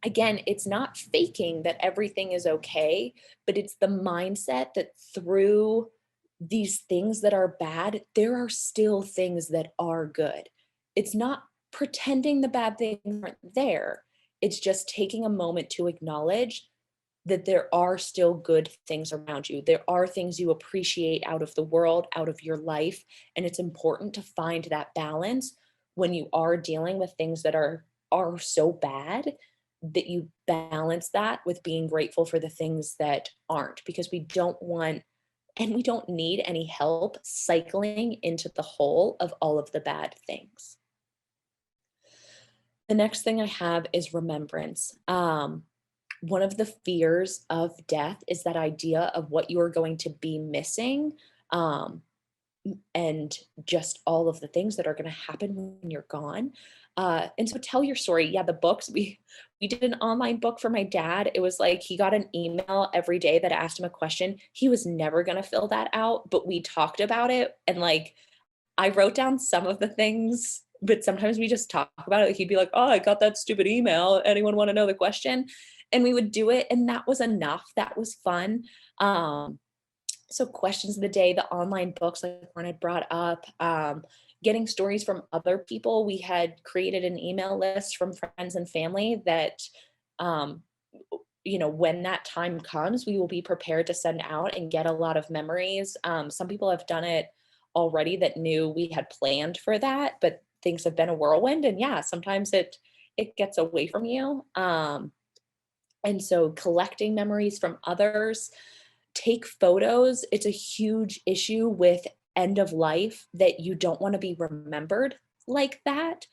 Again, it's not faking that everything is okay, but it's the mindset that through these things that are bad, there are still things that are good. It's not pretending the bad things aren't there. It's just taking a moment to acknowledge that there are still good things around you. There are things you appreciate out of the world, out of your life. And it's important to find that balance when you are dealing with things that are so bad, that you balance that with being grateful for the things that aren't, because we don't want and we don't need any help cycling into the hole of all of the bad things. The next thing I have is remembrance. One of the fears of death is that idea of what you are going to be missing, um, and just all of the things that are going to happen when you're gone. And so tell your story. Yeah, the books, we did an online book for my dad. It was like he got an email every day that asked him a question. He was never going to fill that out, but we talked about it, and like I wrote down some of the things, but sometimes we just talk about it. He'd be like, "Oh, I got that stupid email. Anyone want to know the question?" And we would do it, and that was enough. That was fun. Um, so questions of the day, the online books, like one I brought up, getting stories from other people. We had created an email list from friends and family that, um, when that time comes, we will be prepared to send out and get a lot of memories. Some people have done it already that knew we had planned for that, but things have been a whirlwind. And yeah, sometimes it gets away from you. And so collecting memories from others, take photos. It's a huge issue with end of life that you don't want to be remembered like that.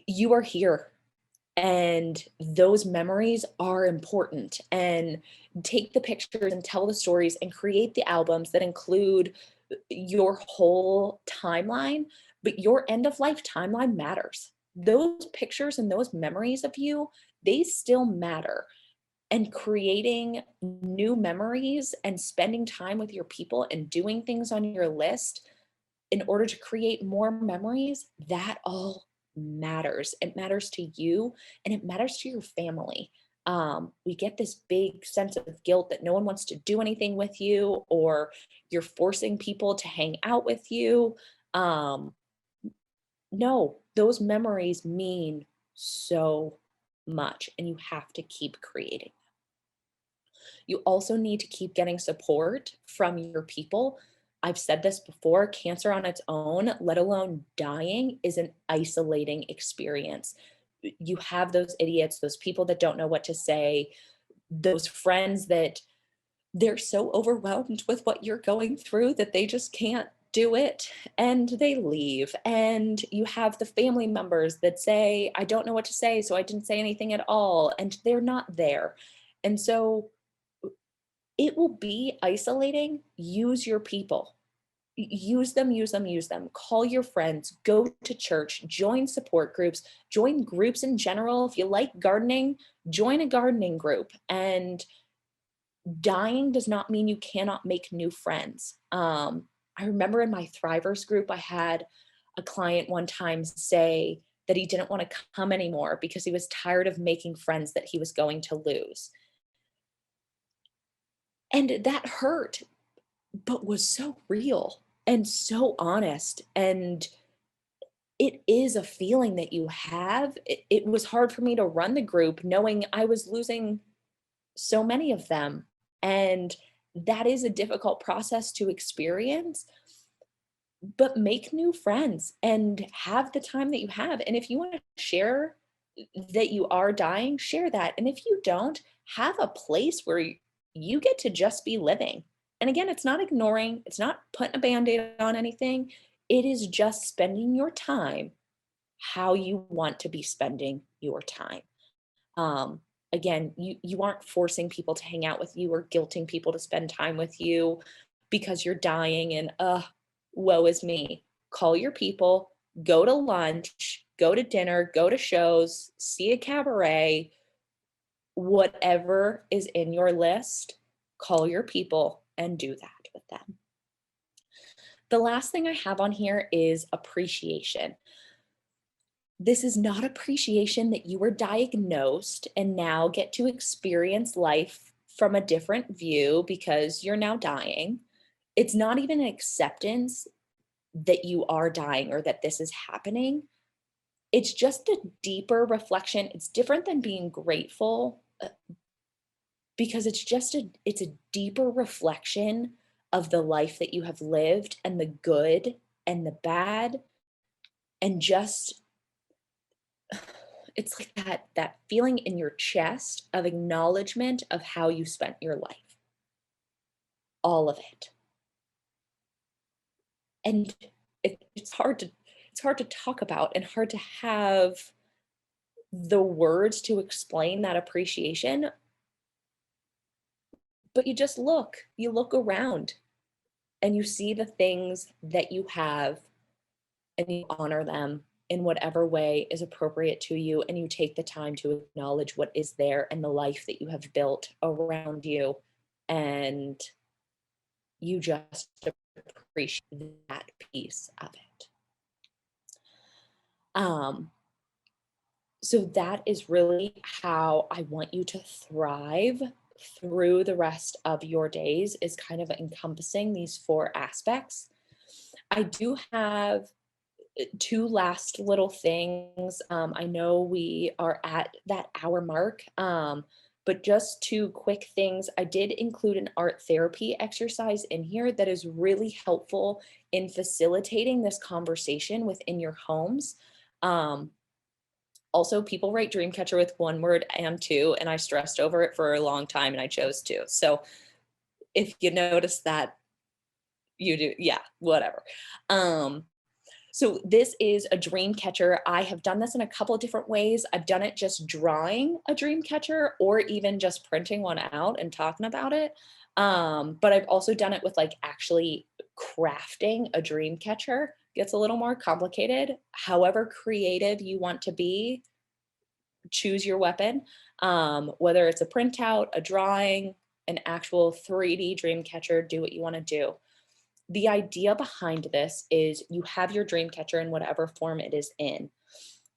You are here, and those memories are important. And take the pictures and tell the stories and create the albums that include your whole timeline, but your end of life timeline matters. Those pictures and those memories of you, they still matter. And creating new memories and spending time with your people and doing things on your list in order to create more memories, that all matters. It matters to you and it matters to your family. We get this big sense of guilt that no one wants to do anything with you, or you're forcing people to hang out with you. Um, no, those memories mean so much, and you have to keep creating. You also need to keep getting support from your people. I've said this before, cancer on its own, let alone dying, is an isolating experience. You have those idiots, those people that don't know what to say, those friends that they're so overwhelmed with what you're going through that they just can't do it and they leave. And you have the family members that say, I don't know what to say, so I didn't say anything at all. And they're not there. And so it will be isolating. Use your people. Use them, use them, use them. Call your friends, go to church, join support groups, join groups in general. If you like gardening, join a gardening group. And dying does not mean you cannot make new friends. I remember in my Thrivers group, I had a client one time say that he didn't want to come anymore because he was tired of making friends that he was going to lose. And that hurt, but was so real and so honest. And it is a feeling that you have. It was hard for me to run the group knowing I was losing so many of them. And that is a difficult process to experience, but make new friends and have the time that you have. And if you want to share that you are dying, share that. And if you don't, have a place where you get to just be living. And again, it's not ignoring, it's not putting a band aid on anything. It is just spending your time how you want to be spending your time. Um, Again, you aren't forcing people to hang out with you or guilting people to spend time with you because you're dying and woe is me. Call your people, go to lunch, go to dinner, go to shows, see a cabaret, whatever is in your list, call your people and do that with them. The last thing I have on here is appreciation. This is not appreciation that you were diagnosed and now get to experience life from a different view because you're now dying. It's not even an acceptance that you are dying or that this is happening. It's just a deeper reflection. It's different than being grateful because it's a deeper reflection of the life that you have lived and the good and the bad and just it's like that feeling in your chest of acknowledgement of how you spent your life, all of it. And it's hard to talk about and hard to have the words to explain that appreciation, but you look around and you see the things that you have and you honor them in whatever way is appropriate to you, and you take the time to acknowledge what is there and the life that you have built around you, and you just appreciate that piece of it. um so that is really how I want you to thrive through the rest of your days, is kind of encompassing these four aspects. I do have two last little things. I know we are at that hour mark, but just two quick things. I did include an art therapy exercise in here that is really helpful in facilitating this conversation within your homes. Um, Also, people write Dreamcatcher with one word and two, and I stressed over it for a long time and I chose to. So if you notice that, you do, yeah, whatever. Um, So this is a dream catcher. I have done this in a couple of different ways. I've done it just drawing a dream catcher or even just printing one out and talking about it. But I've also done it with like actually crafting a dream catcher. Gets a little more complicated. However creative you want to be, choose your weapon. Whether it's a printout, a drawing, an actual 3D dream catcher, do what you want to do. The idea behind this is you have your dream catcher in whatever form it is in.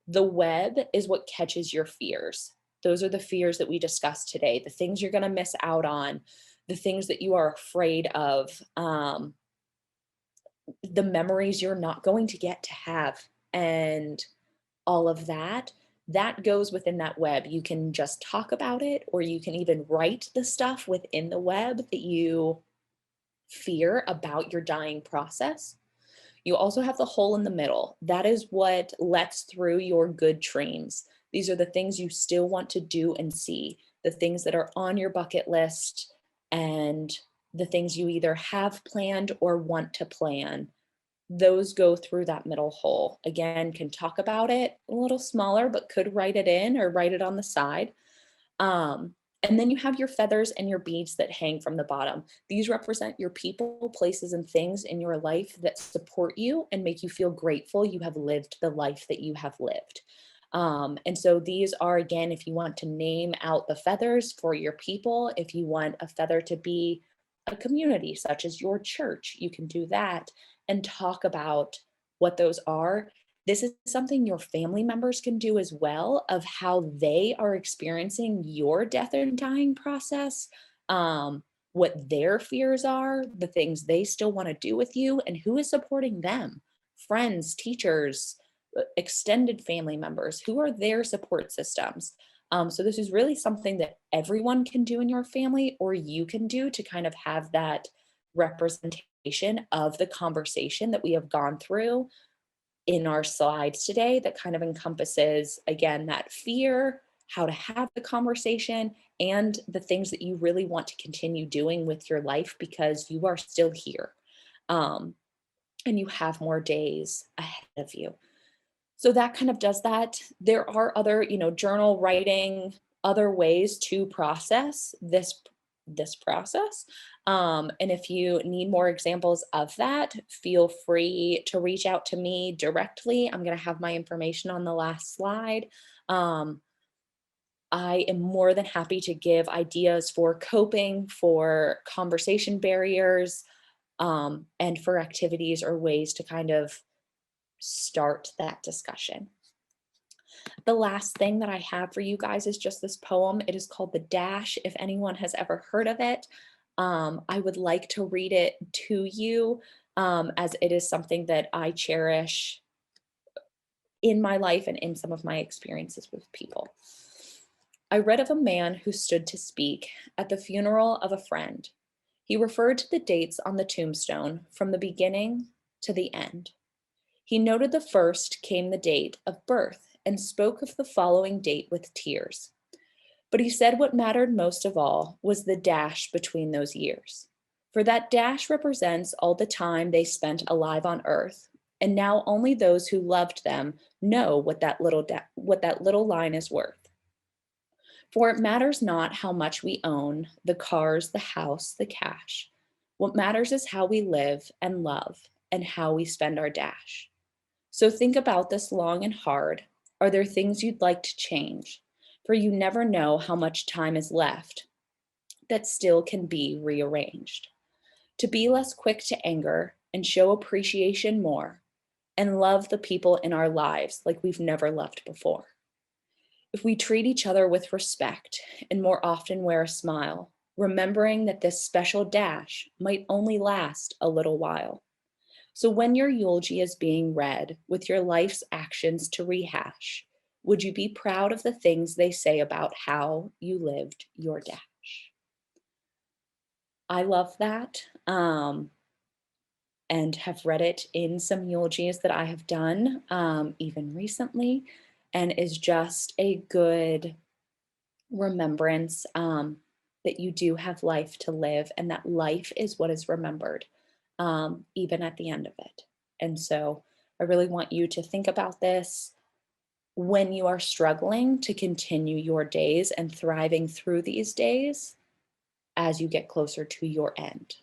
The web is what catches your fears. Those are the fears that we discussed today, the things you're going to miss out on, the things that you are afraid of, the memories you're not going to get to have, and all of that. That goes within that web. You can just talk about it, or you can even write the stuff within the web that you fear about your dying process. You also have the hole in the middle. That is what lets through your good dreams. These are the things you still want to do and see, the things that are on your bucket list, and the things you either have planned or want to plan. Those go through that middle hole. Again, can talk about it a little smaller, but could write it in or write it on the side. And then you have your feathers and your beads that hang from the bottom. These represent your people, places, and things in your life that support you and make you feel grateful you have lived the life that you have lived. And so these are, again, if you want to name out the feathers for your people, if you want a feather to be a community, such as your church, you can do that and talk about what those are. This is something your family members can do as well, of how they are experiencing your death and dying process, what their fears are, the things they still want to do with you, and who is supporting them. Friends, teachers, extended family members, who are their support systems. So this is really something that everyone can do in your family, or you can do to kind of have that representation of the conversation that we have gone through in our slides today, that kind of encompasses, again, that fear, how to have the conversation, and the things that you really want to continue doing with your life because you are still here, and you have more days ahead of you. So that kind of does that. There are other, journal writing, other ways to process this process. And if you need more examples of that, feel free to reach out to me directly. I'm going to have my information on the last slide. Um, I am more than happy to give ideas for coping, for conversation barriers, and for activities or ways to kind of start that discussion. The last thing that I have for you guys is just this poem. It is called The Dash, if anyone has ever heard of it. I would like to read it to you, as it is something that I cherish in my life and in some of my experiences with people. I read of a man who stood to speak at the funeral of a friend. He referred to the dates on the tombstone from the beginning to the end. He noted the first came the date of birth and spoke of the following date with tears. But he said what mattered most of all was the dash between those years. For that dash represents all the time they spent alive on earth, and now only those who loved them know what that little line is worth. For it matters not how much we own, the cars, the house, the cash. What matters is how we live and love and how we spend our dash. So think about this long and hard. Are there things you'd like to change? For you never know how much time is left that still can be rearranged. To be less quick to anger and show appreciation more and love the people in our lives like we've never loved before. If we treat each other with respect and more often wear a smile, remembering that this special dash might only last a little while. So when your eulogy is being read with your life's actions to rehash, would you be proud of the things they say about how you lived your dash? I love that, and have read it in some eulogies that I have done, even recently, and is just a good remembrance, that you do have life to live and that life is what is remembered, even at the end of it. And so I really want you to think about this when you are struggling to continue your days and thriving through these days as you get closer to your end.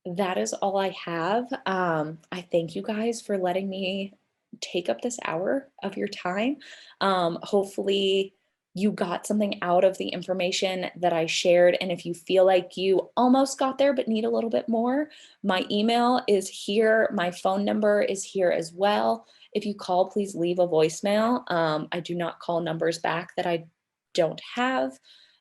That is all I have. I thank you guys for letting me take up this hour of your time. Hopefully, you got something out of the information that I shared. And if you feel like you almost got there but need a little bit more, my email is here. My phone number is here as well. If you call, please leave a voicemail. I do not call numbers back that I don't have.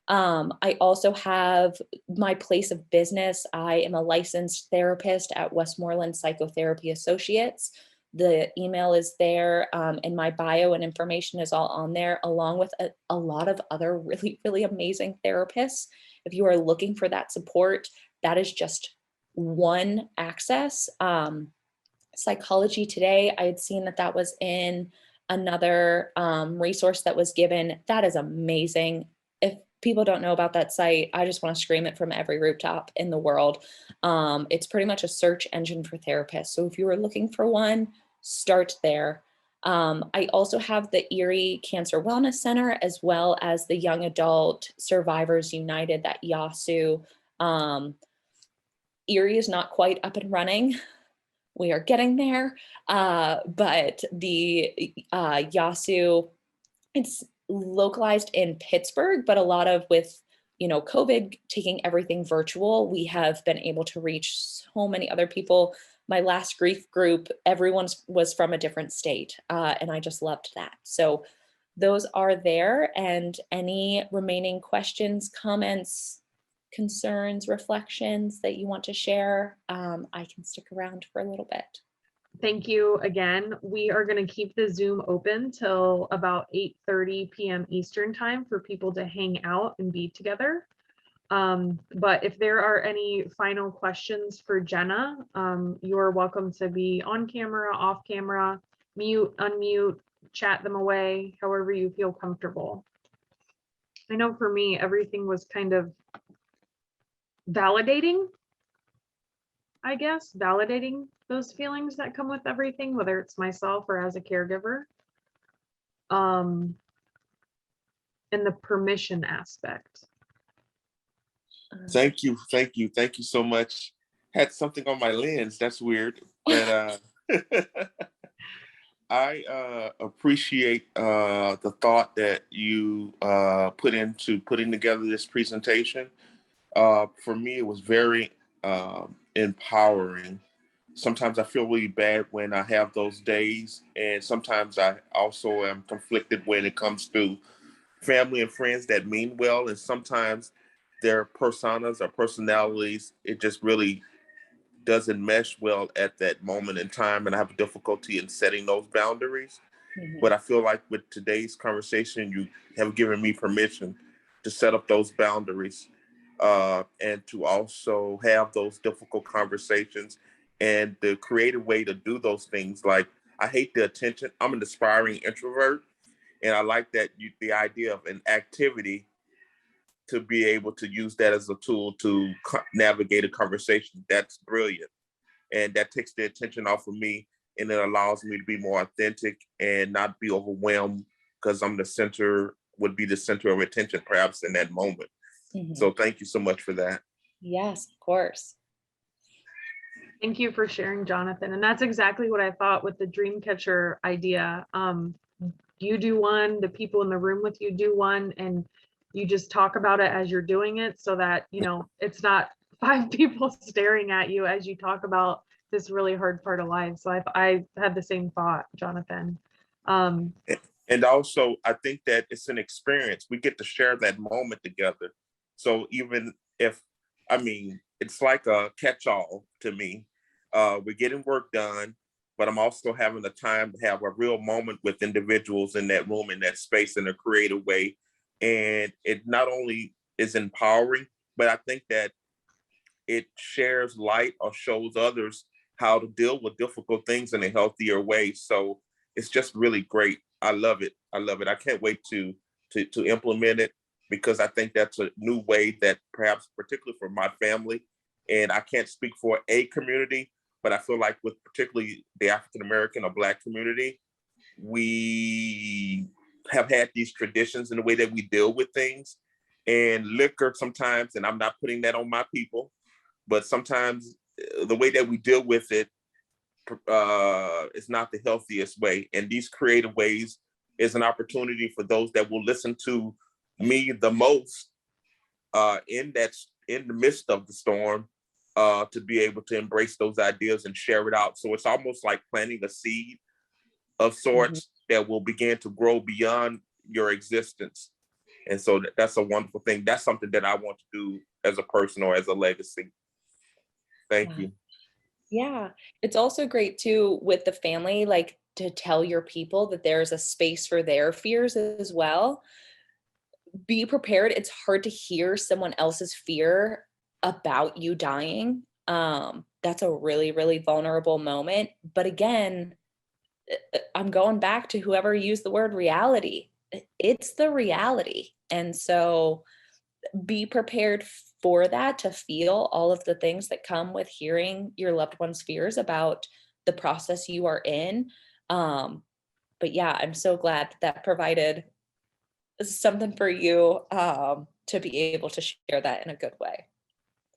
I also have my place of business. I am a licensed therapist at Westmoreland Psychotherapy Associates. The email is there, and my bio and information is all on there, along with a lot of other really, really amazing therapists. If you are looking for that support, that is just one access. Psychology Today, I had seen that was in another resource that was given. That is amazing. If people don't know about that site, I just want to scream it from every rooftop in the world. It's pretty much a search engine for therapists. So if you are looking for one, start there. I also have the Erie Cancer Wellness Center, as well as the Young Adult Survivors United, that YASU. Erie is not quite up and running. We are getting there, but the YASU, it's localized in Pittsburgh, but a lot of with COVID taking everything virtual, we have been able to reach so many other people. My last grief group, everyone was from a different state, and I just loved that. So those are there, and any remaining questions, comments, concerns, reflections that you want to share, I can stick around for a little bit. Thank you again. We are going to keep the Zoom open till about 8:30 p.m. Eastern time for people to hang out and be together. But if there are any final questions for Jenna, you're welcome to be on camera, off camera, mute, unmute, chat them away, however you feel comfortable. I know for me, everything was kind of validating. I guess, validating those feelings that come with everything, whether it's myself or as a caregiver. And the permission aspect. Thank you, thank you, thank you so much. Had something on my lens. That's weird, but I appreciate the thought that you put into putting together this presentation. For me, it was very empowering. Sometimes I feel really bad when I have those days, and sometimes I also am conflicted when it comes to family and friends that mean well, and sometimes their personas or personalities, it just really doesn't mesh well at that moment in time, and I have difficulty in setting those boundaries. But I feel like with today's conversation, you have given me permission to set up those boundaries, and to also have those difficult conversations, and the creative way to do those things. Like, I hate the attention. I'm an aspiring introvert, and I like that the idea of an activity to be able to use that as a tool to navigate a conversation. That's brilliant. And that takes the attention off of me, and it allows me to be more authentic and not be overwhelmed because would be the center of attention perhaps in that moment. So thank you so much for that. Yes, of course. Thank you for sharing, Jonathan. And that's exactly what I thought with the dream catcher idea. You do one, the people in the room with you do one, and you just talk about it as you're doing it so that, it's not 5 people staring at you as you talk about this really hard part of life. So I had the same thought, Jonathan. And also, I think that it's an experience. We get to share that moment together. So even if, it's like a catch-all to me. We're getting work done, but I'm also having the time to have a real moment with individuals in that room, in that space, in a creative way. And it not only is empowering, but I think that it shares light or shows others how to deal with difficult things in a healthier way. So it's just really great. I love it. I love it. I can't wait to implement it, because I think that's a new way that perhaps particularly for my family, and I can't speak for a community, but I feel like with particularly the African American or Black community, we have had these traditions in the way that we deal with things, and liquor sometimes, and I'm not putting that on my people, but sometimes the way that we deal with it is not the healthiest way. And these creative ways is an opportunity for those that will listen to me the most in the midst of the storm, to be able to embrace those ideas and share it out. So it's almost like planting a seed of sorts that will begin to grow beyond your existence. And so that's a wonderful thing. That's something that I want to do as a person or as a legacy. Thank you. Yeah. It's also great too with the family, like to tell your people that there's a space for their fears as well. Be prepared. It's hard to hear someone else's fear about you dying. That's a really, really vulnerable moment. But again, I'm going back to whoever used the word reality. It's the reality. And so be prepared for that, to feel all of the things that come with hearing your loved one's fears about the process you are in. But yeah, I'm so glad that provided something for you to be able to share that in a good way.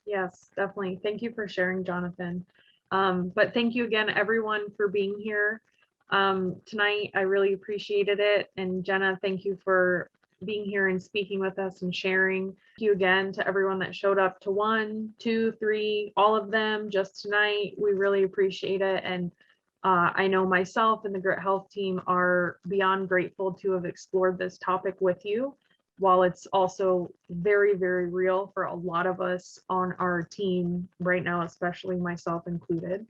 Yes, definitely. Thank you for sharing, Jonathan. But thank you again, everyone, for being here tonight. I really appreciated it. And Jenna, thank you for being here and speaking with us and sharing. Thank you again to everyone that showed up to 1, 2, 3, all of them just tonight. We really appreciate it. And I know myself and the Grit Health team are beyond grateful to have explored this topic with you, while it's also very, very real for a lot of us on our team right now, especially myself included.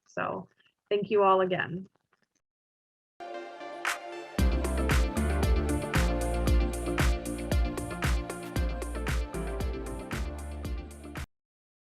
So thank you all again.